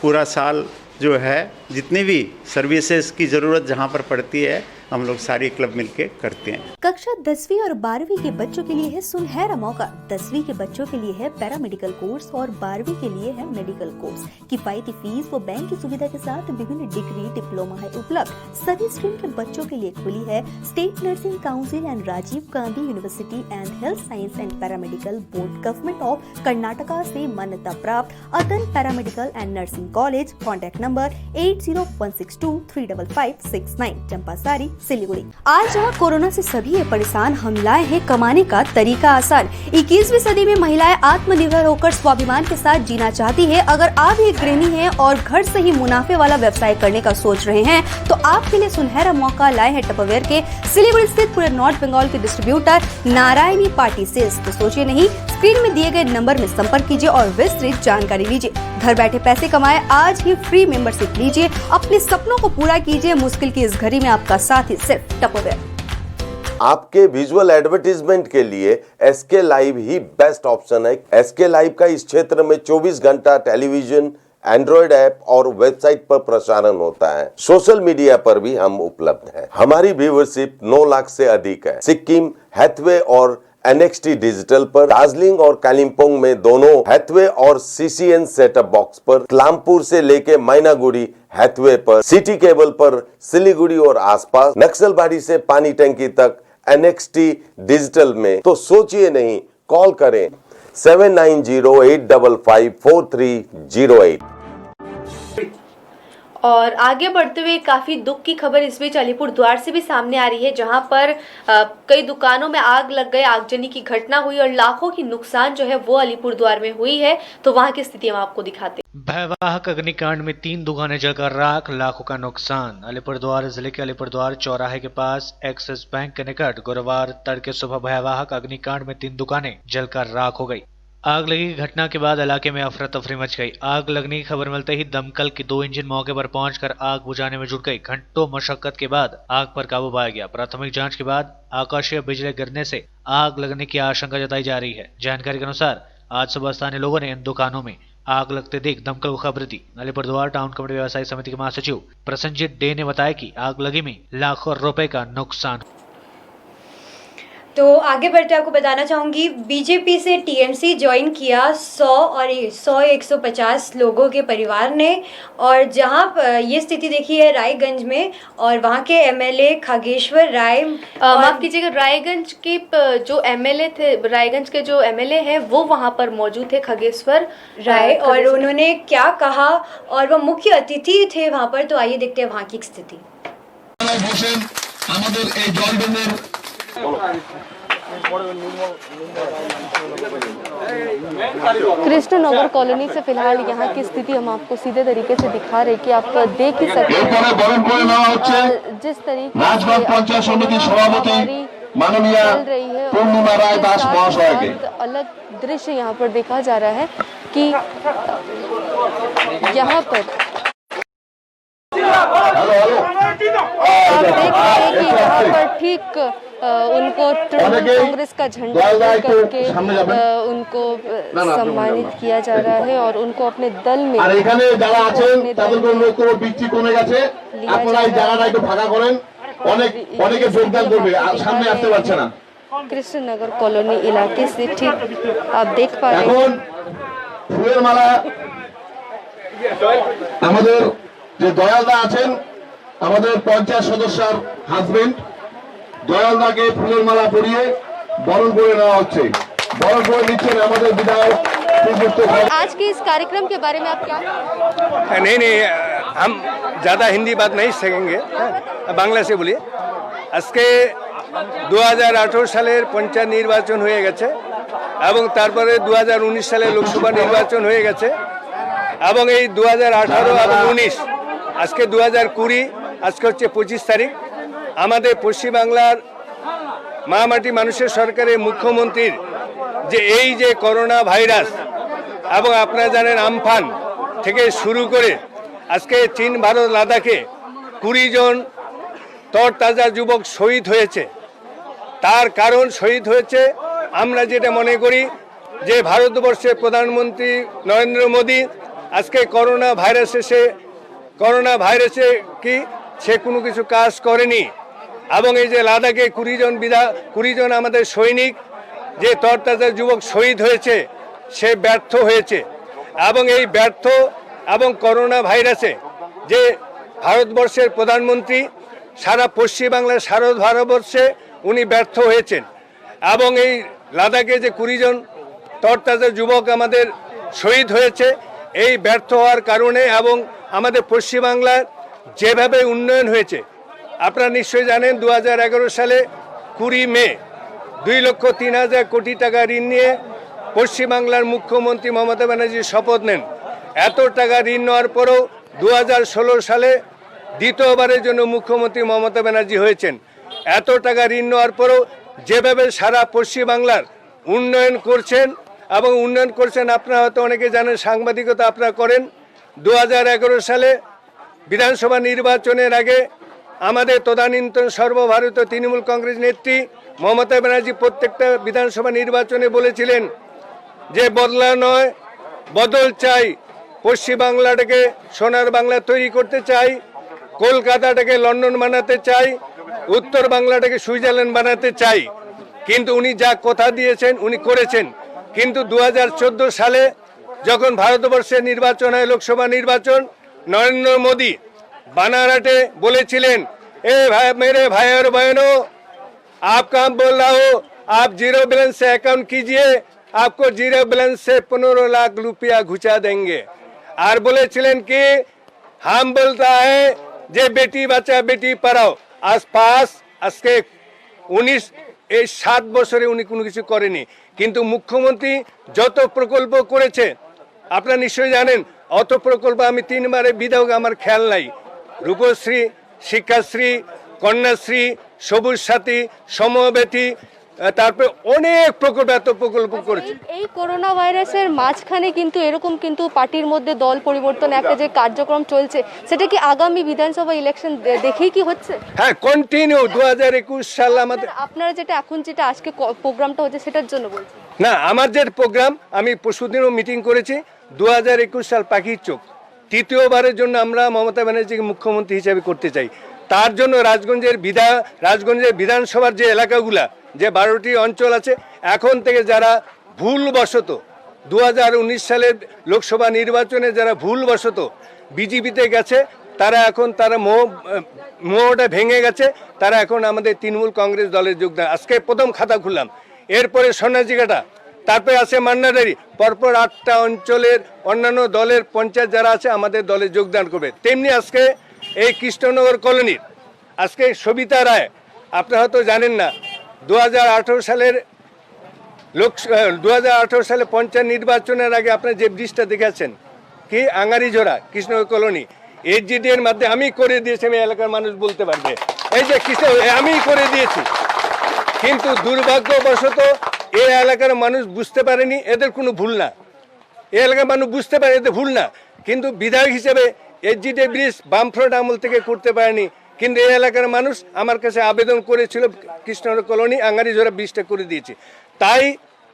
पूरा साल जो है जितनी भी सर्विसेज की ज़रूरत जहाँ पर पड़ती है हम लोग सारी क्लब मिलके करते हैं। कक्षा 10वीं और 12वीं के बच्चों के लिए है सुनहरा मौका। 10वीं के बच्चों के लिए है पैरामेडिकल कोर्स और 12वीं के लिए है मेडिकल कोर्स। किफायती फीस व बैंक की सुविधा के साथ विभिन्न डिग्री डिप्लोमा है उपलब्ध। सभी स्ट्रीम के बच्चों के लिए खुली है state nursing council and Rajiv Gandhi university and health science and paramedical board government of Karnataka से मान्यता प्राप्त अतन paramedical and nursing college. Contact number 8016235569 Champasari Siliguri. आज जहाँ कोरोना से सभी है परेशान, हम लाए हैं कमाने का तरीका आसान। 21वीं सदी में महिलाएं आत्मनिर्भर होकर स्वाभिमान के साथ जीना चाहती है। अगर आप एक गृहिणी हैं और घर से ही मुनाफे वाला व्यवसाय करने का सोच रहे हैं तो आपके लिए सुनहरा मौका लाए हैं टपरवेयर के सिलीगुड़ी स्थित पूरे नॉर्थ बंगाल के डिस्ट्रीब्यूटर नारायणी पार्टी सेल्स। तो सोचिए नहीं, स्क्रीन में दिए गए नंबर में संपर्क कीजिए और विस्तृत जानकारी लीजिए। घर बैठे पैसे कमाए, आज ही फ्री मेंबरशिप लीजिए, अपने सपनों को पूरा कीजिए। मुश्किल की इस घड़ी में आपका साथ ही सिर्फ टपरवेयर। आपके विजुअल एडवर्टीजमेंट के लिए एसके लाइव ही बेस्ट ऑप्शन है। एसके लाइव का इस क्षेत्र में 24 घंटा टेलीविजन, एंड्रॉइड ऐप और वेबसाइट पर प्रसारण होता है। सोशल मीडिया पर भी हम उपलब्ध हैं। हमारी व्यूवरशिप 9 लाख से अधिक है। सिक्किम, हैथवे और NXT डिजिटल पर, दार्जिलिंग और कालिम्पोंग में दोनों हैथवे और CCN सेटअप बॉक्स पर, क्लामपुर से लेके मैनागुड़ी हैथवे पर, सिटी केबल पर सिलीगुड़ी और आसपास, नक्सलबाड़ी से पानी टंकी तक NXT डिजिटल में। तो सोचिए नहीं, कॉल करें 7908554308। और आगे बढ़ते हुए काफ़ी दुख की खबर इस बीच अलीपुरद्वार से भी सामने आ रही है, जहां पर कई दुकानों में आग लग गए, आगजनी की घटना हुई और लाखों की नुकसान जो है वो अलीपुरद्वार में हुई है। तो वहां की स्थिति हम आपको दिखाते हैं। भयावह अग्निकांड में 3 दुकानें जलकर राख, लाखों का नुकसान। अलीपुरद्वार जिले के अलीपुरद्वार चौराहे के पास एक्सिस बैंक के निकट गुरुवार तड़के सुबह भयावह अग्निकांड में 3 दुकानें जलकर राख हो गई। आग लगी की घटना के बाद इलाके में अफरा तफरी मच गई। आग लगने की खबर मिलते ही दमकल की 2 इंजन मौके पर पहुंचकर आग बुझाने में जुट गई। घंटों मशक्कत के बाद आग पर काबू पाया गया। प्राथमिक जांच के बाद आकाशीय बिजली गिरने से आग लगने की आशंका जताई जा रही है। जानकारी के अनुसार आज सुबह स्थानीय लोगों ने इन दुकानों में आग लगते देख दमकल को खबर दी। अलीपुरद्वार टाउन कमेटी व्यवसायी समिति के महासचिव प्रसन्नजीत डे ने बताया कि आग लगी में लाखों रुपए का नुकसान। तो आगे बढ़ते आपको बताना चाहूँगी, बीजेपी से टीएमसी ज्वाइन किया 150 लोगों के परिवार ने। और जहां ये स्थिति देखी है रायगंज में, और वहां के एमएलए खगेश्वर राय, माफ कीजिएगा, रायगंज के जो एमएलए थे, रायगंज के जो एमएलए हैं वो वहां पर मौजूद थे, खगेश्वर राय, और उन्होंने क्या कहा और वो मुख्य अतिथि थे वहां पर। तो आइए देखते हैं वहां की स्थिति। कृष्णनगर कॉलोनी से फिलहाल यहाँ की स्थिति हम आपको सीधे तरीके से दिखा रहे कि आप देख ही सकते हैं जिस तरीके चल रही है, अलग दृश्य यहाँ पर देखा जा रहा है कि यहाँ पर आप देख रहे हैं कि यहाँ पर ठीक उनको तृणमूल कांग्रेस का झंडा करके उनको सम्मानित किया जा रहा है और उनको अपने दल में कृष्णनगर कॉलोनी इलाके से ठीक आप देख पा रहे हैं। যে দয়ালদা আছেন আমাদের পঞ্চায়েত সদস্যর হাজবেন্ড, দয়ালদাকে ফুলের মালা পরিয়ে বরণ করে নেওয়া হচ্ছে। বরণ করে নিচ্ছেন আমাদের বিধায়ক। आज के इस कार्यक्रम के बारे में आप क्या? नहीं, हम ज़्यादा हिंदी बात नहीं सकेंगे, বাংলা से बोलिए। আজকে 2018 সালের পঞ্চায়েত নির্বাচন হয়ে গেছে এবং তারপরে 2019 সালে লোকসভা নির্বাচন হয়ে গেছে এবং এই 2018 এবং 19 আজকে 2020, আজকে হচ্ছে 25 তারিখ। আমাদের পশ্চিমবাংলার মামাটি মানুষের সরকারের মুখ্যমন্ত্রীর যে এই যে করোনা ভাইরাস এবং আপনারা জানেন আমফান থেকে শুরু করে আজকে চীন, ভারত, লাদাখে 20 জন তরতাজা যুবক শহীদ হয়েছে। তার কারণ শহীদ হয়েছে আমরা যেটা মনে করি যে ভারতবর্ষের প্রধানমন্ত্রী নরেন্দ্র মোদী আজকে করোনা ভাইরাসে কি সে কোনো কিছু কাজ করেনি এবং এই যে লাদাখে 20 জন আমাদের সৈনিক যে তরতাজা যুবক শহীদ হয়েছে সে ব্যর্থ হয়েছে এবং এই ব্যর্থ এবং করোনা ভাইরাসে যে ভারতবর্ষের প্রধানমন্ত্রী সারা পশ্চিমবাংলার সারা ভারতবর্ষে উনি ব্যর্থ হয়েছেন এবং এই লাদাখে যে 20 জন তরতাজা যুবক আমাদের শহীদ হয়েছে এই ব্যর্থ হওয়ার কারণে এবং আমাদের পশ্চিমবাংলার যেভাবে উন্নয়ন হয়েছে আপনারা নিশ্চয়ই জানেন 2011 সালে 20 মে 2,03,000 কোটি টাকা ঋণ নিয়ে পশ্চিমবাংলার মুখ্যমন্ত্রী মমতা ব্যানার্জি শপথ নেন। এত টাকা ঋণ নেওয়ার পরেও 2016 সালে দ্বিতীয়বারের জন্য মুখ্যমন্ত্রী মমতা ব্যানার্জি হয়েছেন। এত টাকা ঋণ নেওয়ার পরেও যেভাবে সারা পশ্চিমবাংলার উন্নয়ন করছেন এবং উন্নয়ন করছেন আপনারা হয়তো অনেকে জানেন, সাংবাদিকতা আপনারা করেন। 2011 সালে বিধানসভা নির্বাচনের আগে আমাদের তদানীন্তন সর্বভারতীয় তৃণমূল কংগ্রেস নেত্রী মমতা ব্যানার্জি প্রত্যেকটা বিধানসভা নির্বাচনে বলেছিলেন যে বদলা নয় বদল চাই, পশ্চিমবাংলাটাকে সোনার বাংলা তৈরি করতে চাই, কলকাতাটাকে লন্ডন বানাতে চাই, উত্তর বাংলাটাকে সুইজারল্যান্ড বানাতে চাই। কিন্তু উনি যা কথা দিয়েছেন উনি করেছেন। কিন্তু 2014 সালে যখন ভারতবর্ষের নির্বাচন হয়, লোকসভা নির্বাচন, নরেন্দ্র মোদী বানারহাটে বলেছিলেন ए भाई मेरे भाई और बहनों आप काम बोल रहा हो, आप जीरो बैलेंस से अकाउंट कीजिए, आपको जीरो बैलेंस से 15 लाख रुपया घुसा देंगे। और बोलेছিলেন कि हम बोलता है जे बेटी बचा बेटी पढ़ाओ आज पास আজকে 7 বছরে উনি কোনো কিছু করেনি কিন্তু মুখ্যমন্ত্রী যত প্রকল্প করেছে আপনারা নিশ্চয়ই জানেন অত প্রকল্প আমি 3 বারে বিধায়ক আমার খেয়াল নাই রূপশ্রী শিক্ষাশ্রী কন্যাশ্রী সবুজ সাথী সমবেতী তারপরে অনেক প্রকল্প এত প্রকল্প করেছে এই করোনা ভাইরাসের মাঝখানে কিন্তু এরকম কিন্তু পার্টির মধ্যে দল পরিবর্তন একটা যে কার্যক্রম চলছে সেটা কি আগামী বিধানসভা ইলেকশন দেখেই কি হচ্ছে? হ্যাঁ কন্টিনিউ 2021 সাল আমাদের আপনারা যেটা আজকে প্রোগ্রামটা হচ্ছে সেটার জন্য বলছি না আমার যে প্রোগ্রাম আমি পরশুদিনও মিটিং করেছি 2021 সাল পাখির চোখ তৃতীয়বারের জন্য আমরা মমতা ব্যানার্জিকে মুখ্যমন্ত্রী হিসেবে করতে চাই তার জন্য রাজগঞ্জের বিধানসভার যে এলাকাগুলা যে 12টি অঞ্চল আছে এখন থেকে যারা ভুলবশত 2019 সালের লোকসভা নির্বাচনে যারা ভুলবশত বিজেপিতে গেছে তারা মোহটা ভেঙে গেছে তারা এখন আমাদের তৃণমূল কংগ্রেস দলের যোগদান আজকে প্রথম খাতা খুললাম এরপরে সোনাজিঘাটা তারপরে আছে মান্নাডারি পরপর 8টা অঞ্চলের অন্যান্য দলের পঞ্চায়েত যারা আছে আমাদের দলে যোগদান করবে তেমনি আজকে এই কৃষ্ণনগর কলোনির আজকে সবিতা রায় আপনারা হয়তো জানেন না 2018 সালে পঞ্চায়েত নির্বাচনের আগে আপনারা যে ব্রিজটা দেখেছেন কি আঙ্গারিঝোড়া কৃষ্ণনগর কলোনি এইচজিডি এর মাধ্যমে আমি করে দিয়েছি আমি এলাকার মানুষ বলতে পারবে এই যে আমি করে দিয়েছি কিন্তু দুর্ভাগ্যবশত এই এলাকার মানুষ বুঝতে পারেনি এদের কোনো ভুল না এই এলাকার মানুষ বুঝতে পারে এদের ভুল না কিন্তু বিধায়ক হিসেবে এইচজিডি ব্রিজ বামফ্রন্ট আমল থেকে করতে পারেনি কিন্তু এই এলাকার মানুষ আমার কাছে আবেদন করেছিল কৃষ্ণনগর কলোনি আঙ্গারিঝোড়া ব্রিজটা করে দিয়েছে তাই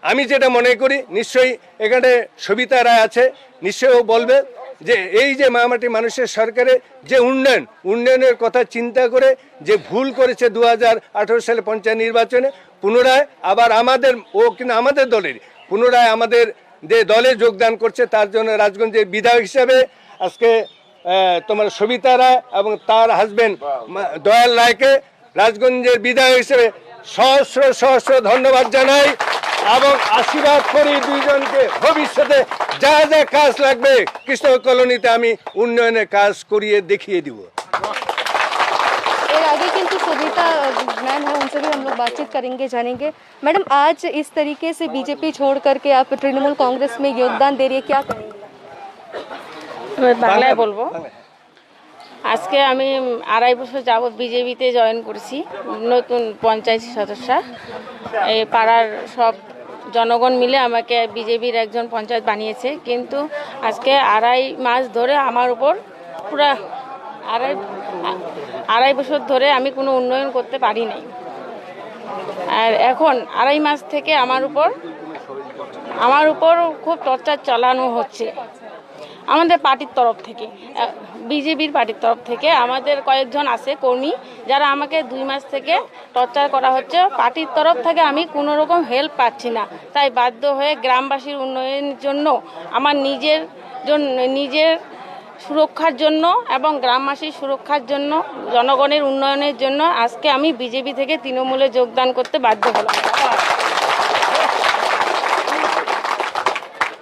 আমি যেটা মনে করি নিশ্চয়ই এখানে সবিতা রায় আছে নিশ্চয়ই ও বলবে যে এই যে মামাটি মানুষের সরকারের যে উন্নয়নের কথা চিন্তা করে যে ভুল করেছে 2018 সালে পঞ্চায়েত নির্বাচনে পুনরায় আবার আমাদের দলের পুনরায় আমাদের যে দলে যোগদান করছে তার জন্য রাজগঞ্জের বিধায়ক হিসাবে আজকে তোমার সবিতা রায় এবং তার হাজবেন্ড দয়াল রায়কে রাজগঞ্জের বিধায়ক হিসেবে সহস্র ধন্যবাদ জানাই এবং আশীর্বাদ করি দুইজনকে ভবিষ্যতে যা যা কাজ লাগবে কৃষ্ণনগর কলোনিতে আমি উন্নয়নের কাজ করিয়ে দেখিয়ে দিব आगे किंतु सविता मैम है उनसे भी हम लोग बातचीत करेंगे जानेंगे मैडम आज इस तरीके से बीजेपी छोड़ करके आप तृणमूल कांग्रेस में योगदान दे रही है क्या करेंगे বাংলায় বলবো আজকে আমি 2.5 বছর যাবত বিজেপিতে জয়েন করেছি নতুন পঞ্চায়েত সদস্য এই পাড়ার সব জনগণ মিলে আমাকে বিজেপির একজন পঞ্চায়েত বানিয়েছে কিন্তু আজকে 2.5 মাস ধরে আমার উপর পুরো 2.5 বছর ধরে আমি কোনো উন্নয়ন করতে পারি নাই আর এখন 2.5 মাস থেকে আমার উপর খুব টর্চার চালানো হচ্ছে আমাদের পার্টির তরফ থেকে বিজেপির পার্টির তরফ থেকে আমাদের কয়েকজন আছে কর্মী যারা আমাকে 2 মাস থেকে টর্চার করা হচ্ছে পার্টির তরফ থেকে আমি কোনো রকম হেল্প পাচ্ছি না তাই বাধ্য হয়ে গ্রামবাসীর উন্নয়নের জন্য আমার নিজের সুরক্ষার জন্য এবং গ্রামবাসীর সুরক্ষার জন্য জনগণের উন্নয়নের জন্য আজকে আমি বিজেপি থেকে তৃণমূলে যোগদান করতে বাধ্য হলাম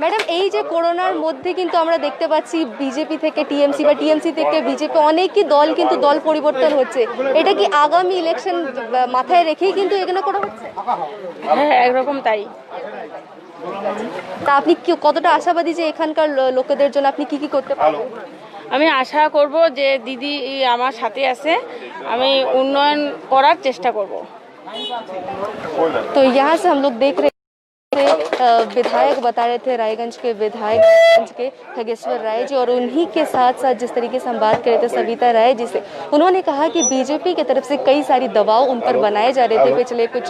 ম্যাডাম এই যে করোনার মধ্যে কিন্তু আমরা দেখতে পাচ্ছি বিজেপি থেকে টিএমসি বা টিএমসি থেকে বিজেপি অনেকই দল কিন্তু দল পরিবর্তন হচ্ছে এটা কি আগামী ইলেকশন মাথায় রেখেই কিন্তু এগুলো করা হচ্ছে হ্যাঁ একরকম তাই তা আপনি কতটা আশাবাদী যে এখানকার লোকেদের জন্য আপনি কি করতে পারবেন আমি আশা করব যে দিদি আমার সাথে আছে আমি উন্নয়ন করার চেষ্টা করব तो यहाँ से हम लोग देख रहे विधायक बता रहे थे रायगंज के विधायक के खगेश्वर राय जी और उन्हीं के साथ साथ जिस तरीके से हम बात कर रहे थे सविता राय जी से उन्होंने कहा कि बीजेपी की तरफ से कई सारी दबाव उन पर बनाए जा रहे थे पिछले कुछ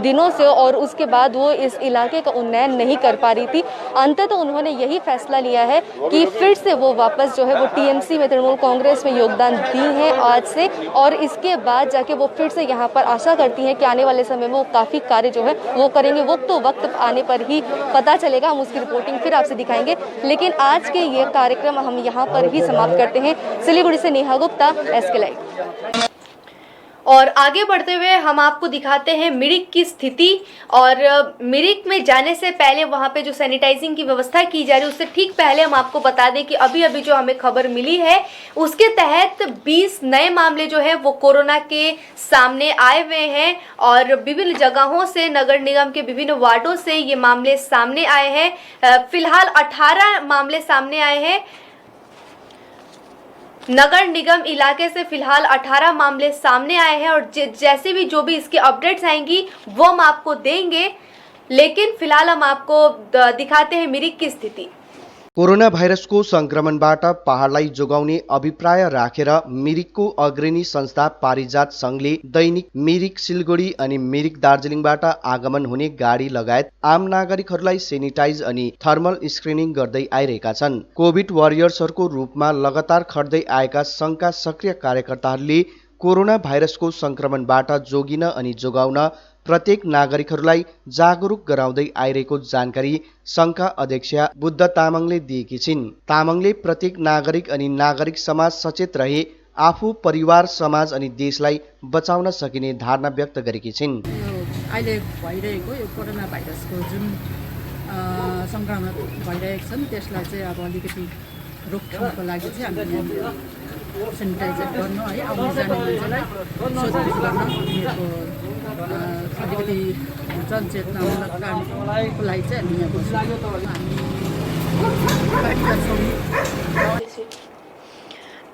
दिनों से और उसके बाद वो इस इलाके का उन्नयन नहीं कर पा रही थी अंततः उन्होंने यही फैसला लिया है कि फिर से वो वापस जो है वो टीएमसी में तृणमूल कांग्रेस में योगदान दी है आज से और इसके बाद जाके वो फिर से यहाँ पर आशा करती हैं कि आने वाले समय में वो काफ़ी कार्य जो है वो करेंगे वो तो वक्त आने पर ही पता चलेगा हम उसकी रिपोर्टिंग फिर आपसे दिखाएंगे लेकिन आज के ये कार्यक्रम हम यहाँ पर ही समाप्त करते हैं सिलीगुड़ी से नेहा गुप्ता SK लाइव और आगे बढ़ते हुए हम आपको दिखाते हैं मिरिक की स्थिति। और मिरिक में जाने से पहले वहाँ पे जो सैनिटाइजिंग की व्यवस्था की जा रही है उससे ठीक पहले हम आपको बता दें कि अभी अभी जो हमें खबर मिली है उसके तहत 20 नए मामले जो हैं वो कोरोना के सामने आए हुए हैं। और विभिन्न जगहों से, नगर निगम के विभिन्न वार्डों से ये मामले सामने आए हैं। फिलहाल 18 मामले सामने आए हैं। नगर निगम इलाके से फिलहाल 18 मामले सामने आए हैं और जैसे भी जो भी इसके अपडेट्स आएंगी वो हम आपको देंगे। लेकिन फिलहाल हम आपको दिखाते हैं मिरिक की स्थिति। कोरोना भाइरसको संक्रमणबाट पहाडलाई जोगाउने अभिप्राय राखेर मिरिकको अग्रणी संस्था पारिजात संघले दैनिक मिरिक सिलगढी अनि मिरिक दार्जिलिङबाट आगमन हुने गाडी लगायत आम नागरिकहरूलाई सेनिटाइज अनि थर्मल स्क्रिनिङ गर्दै आइरहेका छन्। कोभिड वारियर्सहरूको रूपमा लगातार खट्दै आएका संघका सक्रिय कार्यकर्ताहरूले कोरोना भाइरसको संक्रमणबाट जोगिन अनि जोगाउन प्रत्येक नागरिकहरूलाई जागरुक गराउँदै आइरहेको जानकारी संघका अध्यक्ष बुद्ध तामाङले दिएकी छिन्। तामाङले प्रत्येक नागरिक अनि नागरिक समाज सचेत रहे आफू, परिवार, समाज अनि देशलाई बचाउन सकिने धारणा व्यक्त गरेकी छिन्। अहिले भइरहेको यो कोरोना भाइरसको जुन संक्रमण भइरहेको छ त्यसलाई चाहिँ अब अलिकति रोकथामको लागि चाहिँ हामीले सेनिटाइजर गर्नु है, आउने जाने मान्छेलाई सोधपुछ गर्न उनीहरूको अलिकति जनचेतनामूलक कामको लागि चाहिँ हामी यहाँ बस्छौँ।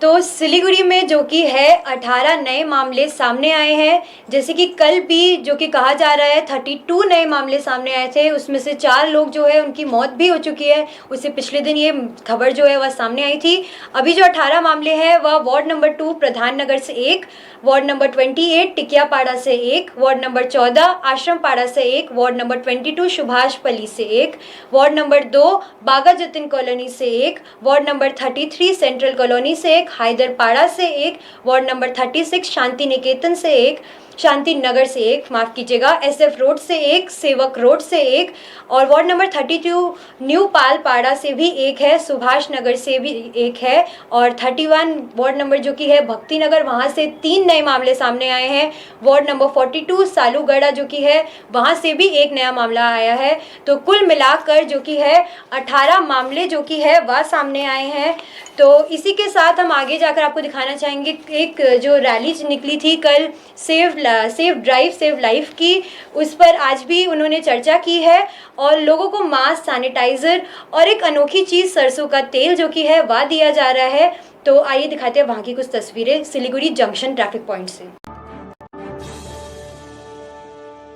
तो सिलीगुड़ी में जो कि है 18 नए मामले सामने आए हैं। जैसे कि कल भी जो कि कहा जा रहा है 32 नए मामले सामने आए थे, उसमें से 4 लोग जो है उनकी मौत भी हो चुकी है। उससे पिछले दिन ये खबर जो है वह सामने आई थी। अभी जो 18 मामले हैं वह वार्ड नंबर 2 प्रधान नगर से 1, वार्ड नंबर 28 टिकियापाड़ा से 1, वार्ड नंबर 14 आश्रमपाड़ा से 1, वार्ड नंबर 22 सुभाषपल्ली से 1, वार्ड नंबर 2 बागा जतिन कॉलोनी से 1, वार्ड नंबर 33 सेंट्रल कॉलोनी से 1, हैदरपाड़ा से 1, वार्ड नंबर 36 शांति निकेतन से 1, शांति नगर से 1, माफ़ कीजिएगा, SF रोड से 1, सेवक रोड से 1, और वार्ड नंबर 32 न्यू पालपाड़ा से भी 1 है, सुभाष नगर से भी 1 है, और 31 वार्ड नंबर जो कि है भक्ति नगर, वहाँ से 3 नए मामले सामने आए हैं। वार्ड नंबर 42 सालूगढ़ा जो कि है वहाँ से भी 1 नया मामला आया है। तो कुल मिलाकर जो कि है 18 मामले जो कि है वह सामने आए हैं। तो इसी के साथ हम आगे जाकर आपको दिखाना चाहेंगे एक जो रैली निकली थी कल सेव ड्राइव सेव लाइफ की, उस पर आज भी उन्होंने चर्चा की है और लोगों को मास्क, सैनिटाइज़र और एक अनोखी चीज़ सरसों का तेल जो कि है वह दिया जा रहा है। तो आइए दिखाते हैं वहाँ की कुछ तस्वीरें सिलीगुड़ी जंक्शन ट्रैफिक पॉइंट से।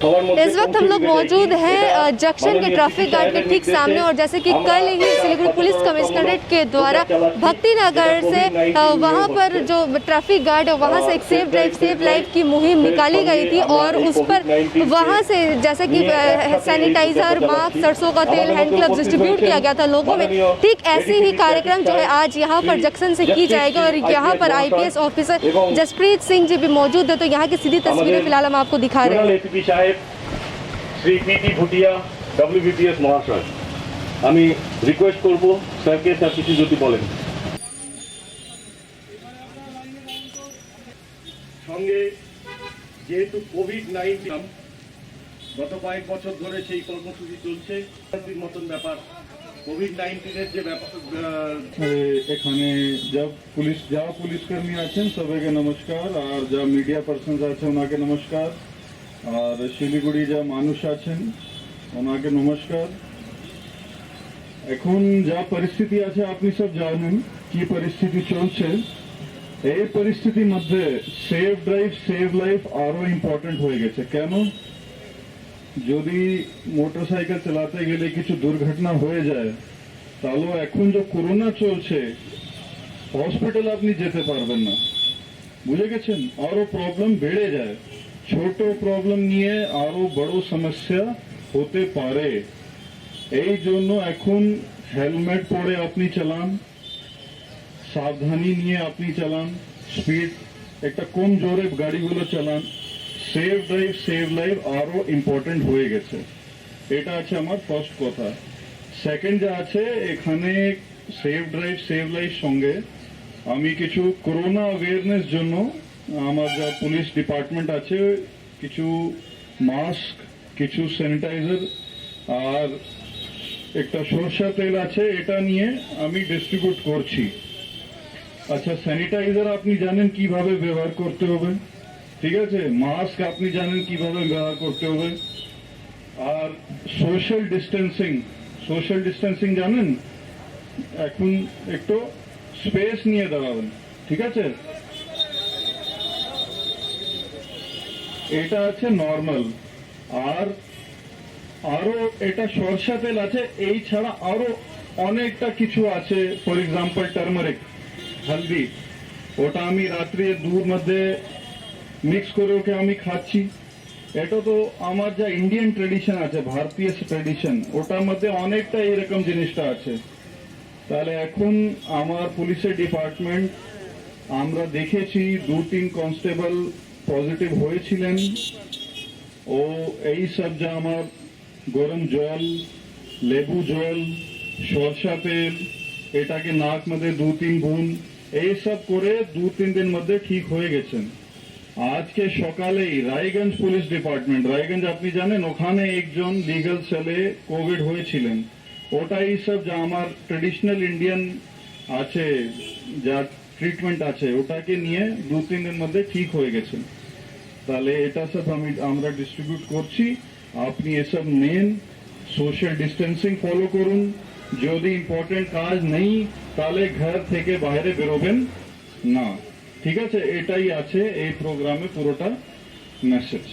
इस वक्त हम लोग मौजूद हैं जंक्शन के ट्रैफिक गार्ड के ठीक सामने, और जैसे कि कल ही सिलीगुड़ी पुलिस कमिश्नरेट के द्वारा भक्ति नगर से वहां पर जो ट्रैफिक गार्ड है वहां से एक सेफ ड्राइव सेफ लाइफ की मुहिम निकाली गई थी और उस पर वहां से जैसे कि सैनिटाइजर, मास्क, सरसों का तेल, हैंड ग्लव्स डिस्ट्रीब्यूट किया गया था लोगों में। ठीक ऐसी ही कार्यक्रम जो है आज यहाँ पर जंक्शन से की जाएगी और यहाँ पर IPS ऑफिसर जसप्रीत सिंह जी भी मौजूद है। तो यहाँ की सीधी तस्वीरें फिलहाल हम आपको दिखा रहे हैं। श्री PT भुटिया WBPS মহাশয়, আমি রিকোয়েস্ট করব স্যারকে স্যার কিছু যদি বলেন। সঙ্গে যেহেতু কোভিড-19 গত কয়েক বছর ধরে সেই কর্মসূচি চলছে, মতন ব্যাপার কোভিড-19 যে ব্যাপার এখানে যা পুলিশকর্মী আছেন সবাইকে নমস্কার, আর যা মিডিয়া পার্সনস আছে ওনাকে নমস্কার, আর শিলিগুড়ি যা মানুষ আছেন ওনাকে নমস্কার। এখন যা পরিস্থিতি আছে আপনি সব জানেন কি পরিস্থিতি চলছে। এই পরিস্থিতির মধ্যে সেভ ড্রাইভ সেভ লাইফ আরো ইম্পর্টেন্ট হয়ে গেছে। কেন? যদি মোটরসাইকেল চালাতে গেলে কিছু দুর্ঘটনা হয়ে যায় তাহলে এখন যে করোনা চলছে হসপিটাল আপনি যেতে পারবেন না, বুঝে গেছেন? আরো প্রবলেম বেড়ে যায়, ছোট প্রবলেম নিয়ে আরো বড় সমস্যা হতে পারে। এই জন্য এখন হেলমেট পরে আপনি চালান, সাবধানী নিয়ে আপনি চালান, স্পিড একটা কম জোরে গাড়িগুলো চালান। সেভ ড্রাইভ সেভ লাইফ আরো ইম্পর্টেন্ট হয়ে গেছে। এটা আছে আমার ফার্স্ট কথা। সেকেন্ড যা আছে এখানে সেভ ড্রাইভ সেভ লাইফ সঙ্গে আমি কিছু করোনা অ্যাওয়ারনেস জন্য আমার যা পুলিশ ডিপার্টমেন্ট আছে কিছু মাস্ক কিছু স্যানিটাইজার আর একটা সরষা তেল আছে, এটা নিয়ে আমি ডিস্ট্রিবিউট করছি। আচ্ছা, স্যানিটাইজার আপনি জানেন কিভাবে ব্যবহার করতে হবে, ঠিক আছে? মাস্ক আপনি জানেন কিভাবে ব্যবহার করতে হবে। আর সোশ্যাল ডিস্টেন্সিং জানেন, এখন একটু স্পেস নিয়ে দাঁড়াবেন, ঠিক আছে? এটা আছে নর্মাল। আর আরো এটা সরষা তেল আছে, এই ছাড়া আরো অনেকটা কিছু আছে। ফর এক্সাম্পল টার্মারিক, হলদি, ওটা আমি রাত্রে দুধ মধ্যে মিক্স করে ওকে আমি খাচ্ছি। এটা তো আমার যা ইন্ডিয়ান ট্রেডিশন আছে, ভারতীয় ট্রেডিশন, ওটার মধ্যে অনেকটা এরকম জিনিসটা আছে। তাহলে এখন আমার পুলিশের ডিপার্টমেন্ট আমরা দেখেছি 2-3 কনস্টেবল পজিটিভ হয়েছিলেন। ও এই সব যা আমার গরম জল, লেবু জল, সরষা তেল, এটাকে নাক মধ্যে 2-3 বুন এই সব করে 2-3 দিন মধ্যে ঠিক হয়ে গেছেন। আজকে সকালেই রায়গঞ্জ পুলিশ ডিপার্টমেন্ট, রায়গঞ্জ আপনি জানেন, ওখানে একজন লিগ্যাল সেলে কোভিড হয়েছিলেন। ওটা এই সব যা আমার ট্রেডিশনাল ইন্ডিয়ান আছে, যা ট্রিটমেন্ট আছে, ওটাকে নিয়ে 2-3 দিনের মধ্যে ঠিক হয়ে গেছেন। তাহলে এটা সব আমরা ডিস্ট্রিবিউট করছি, আপনি এসব নেন, সোশ্যাল ডিস্টেন্সিং ফলো করুন। যদি ইম্পর্টেন্ট কাজ নেই তাহলে ঘর থেকে বাইরে বেরোবেন না, ঠিক আছে? এটাই আছে এই প্রোগ্রামে পুরোটা মেসেজ।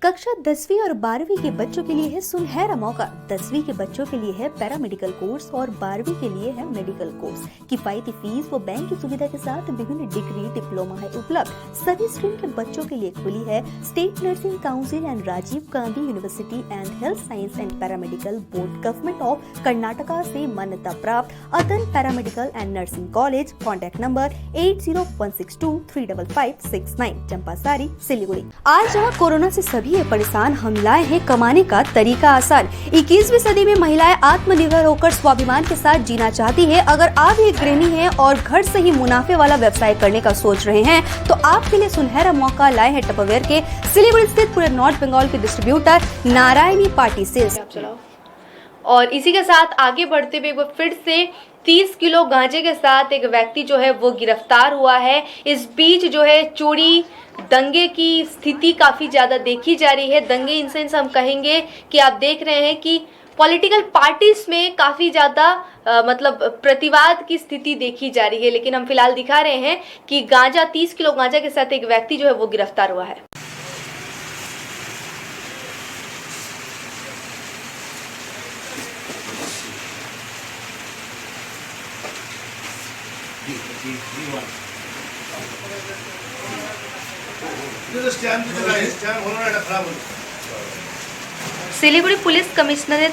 कक्षा 10वीं और 12वीं के बच्चों के लिए है सुनहरा मौका। 10वीं के बच्चों के लिए है पैरामेडिकल कोर्स और 12वीं के लिए है मेडिकल कोर्स। किफायती फीस व बैंक की सुविधा के साथ विभिन्न डिग्री डिप्लोमा है उपलब्ध। सभी स्ट्रीम के बच्चों के लिए खुली है state nursing council and Rajiv Gandhi university and health science and paramedical board government of Karnataka से मान्यता प्राप्त अदन paramedical and nursing college. Contact number 8016235569, Champasari, Siliguri. आज जहाँ कोरोना से सभी परेशान, हम लाए हैं कमाने का तरीका आसान। 21वीं सदी में महिलाएं आत्मनिर्भर होकर स्वाभिमान के साथ जीना चाहती है। अगर आप एक गृहिणी हैं और घर से ही मुनाफे वाला व्यवसाय करने का सोच रहे हैं तो आपके लिए सुनहरा मौका लाए हैं टपरवेयर के सिलीगुड़ी स्थित पूरे नॉर्थ बंगाल के डिस्ट्रीब्यूटर नारायणी पार्टी सेल्स। और इसी के साथ आगे बढ़ते हुए फिर से 30 किलो गांजे के साथ एक व्यक्ति जो है वो गिरफ्तार हुआ है। इस बीच जो है चोरी दंगे की स्थिति काफ़ी ज़्यादा देखी जा रही है। दंगे इन सेंस हम कहेंगे कि आप देख रहे हैं कि पॉलिटिकल पार्टीज में काफ़ी ज़्यादा मतलब प्रतिवाद की स्थिति देखी जा रही है। लेकिन हम फिलहाल दिखा रहे हैं कि गांजा 30 किलो गांजा के साथ एक व्यक्ति जो है वो गिरफ्तार हुआ है। सिलीगुड़ी पुलिस कमिश्नरेट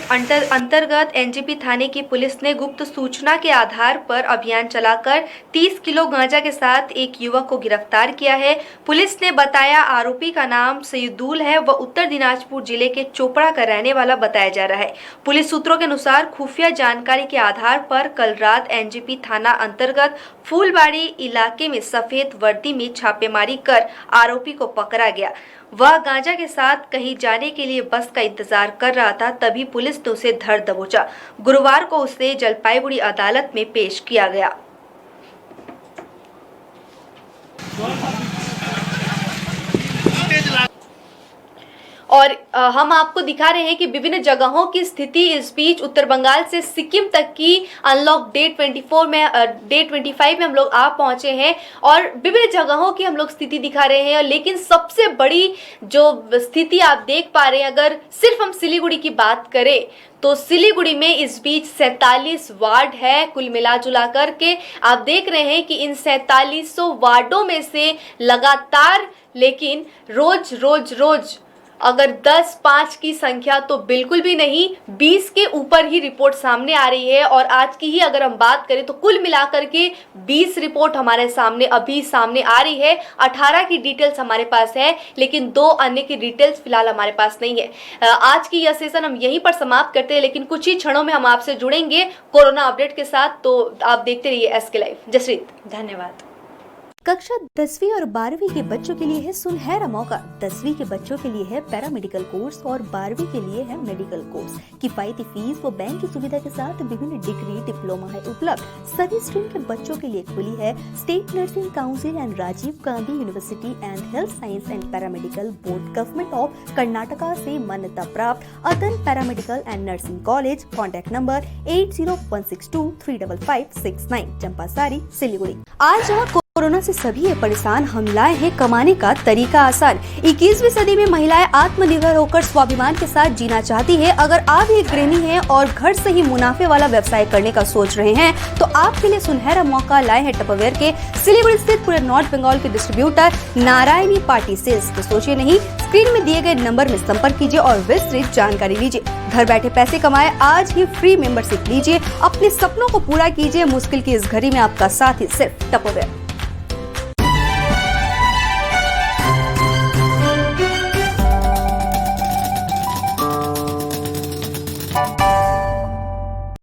अंतर्गत एनजीपी थाने की पुलिस ने गुप्त सूचना के आधार पर अभियान चलाकर 30 किलो गांजा के साथ एक युवक को गिरफ्तार किया है। पुलिस ने बताया आरोपी का नाम सईदुल है, वह उत्तर दिनाजपुर जिले के चोपड़ा का रहने वाला बताया जा रहा है। पुलिस सूत्रों के अनुसार खुफिया जानकारी के आधार पर कल रात एनजीपी थाना अंतर्गत फूलबाड़ी इलाके में सफेद वर्दी में छापेमारी कर आरोपी को पकड़ा गया। वह गांजा के साथ कहीं जाने के लिए बस का इंतजार कर रहा था, तभी पुलिस ने उसे धर दबोचा। गुरुवार को उसे जलपाईगुड़ी अदालत में पेश किया गया। और हम आपको दिखा रहे हैं कि विभिन्न जगहों की स्थिति इस बीच उत्तर बंगाल से सिक्किम तक की अनलॉक डे 25 में हम लोग आ पहुंचे हैं और विभिन्न जगहों की हम लोग स्थिति दिखा रहे हैं। लेकिन सबसे बड़ी जो स्थिति आप देख पा रहे हैं, अगर सिर्फ हम सिलीगुड़ी की बात करें तो सिलीगुड़ी में इस बीच 47 वार्ड है कुल मिला जुला करके। आप देख रहे हैं कि इन 4700 वार्डों में से लगातार लेकिन रोज अगर 10-5 की संख्या तो बिल्कुल भी नहीं, 20 के ऊपर ही रिपोर्ट सामने आ रही है। और आज की ही अगर हम बात करें तो कुल मिलाकर के 20 रिपोर्ट हमारे सामने अभी सामने आ रही है। 18 की डिटेल्स हमारे पास है, लेकिन 2 अन्य की डिटेल्स फिलहाल हमारे पास नहीं है। आज की यह सेशन हम यहीं पर समाप्त करते हैं, लेकिन कुछ ही क्षणों में हम आपसे जुड़ेंगे कोरोना अपडेट के साथ। तो आप देखते रहिए SK लाइव। जसरीत, धन्यवाद। कक्षा 10वीं और 12वीं के बच्चों के लिए है सुनहरा मौका। 10वीं के बच्चों के लिए है पैरामेडिकल कोर्स और 12वीं के लिए है मेडिकल कोर्स। किफायती फीस व बैंक की सुविधा के साथ विभिन्न डिग्री डिप्लोमा है उपलब्ध। सभी स्ट्रीम के बच्चों के लिए खुली है state nursing council and Rajiv Gandhi university and health science and paramedical board government of Karnataka से मान्यता प्राप्त अदन paramedical and nursing college. Contact number 8016235569, Champasari, Siliguri. आज जहाँ कोरोना से सभी ये परेशान, हम लाए हैं कमाने का तरीका आसान। 21वीं सदी में महिलाएं आत्मनिर्भर होकर स्वाभिमान के साथ जीना चाहती है। अगर आप एक गृहिणी हैं और घर से ही मुनाफे वाला व्यवसाय करने का सोच रहे हैं तो आपके लिए सुनहरा मौका लाए हैं टपरवेयर के सिलीगुड़ी स्थित पूरे नॉर्थ बंगाल के डिस्ट्रीब्यूटर नारायणी पार्टी सेल्स। तो सोचिए नहीं, स्क्रीन में दिए गए नंबर में संपर्क कीजिए और विस्तृत जानकारी लीजिए। घर बैठे पैसे कमाए, आज ही फ्री मेंबरशिप लीजिए, अपने सपनों को पूरा कीजिए। मुश्किल की इस घड़ी में आपका साथ ही सिर्फ टपरवेयर।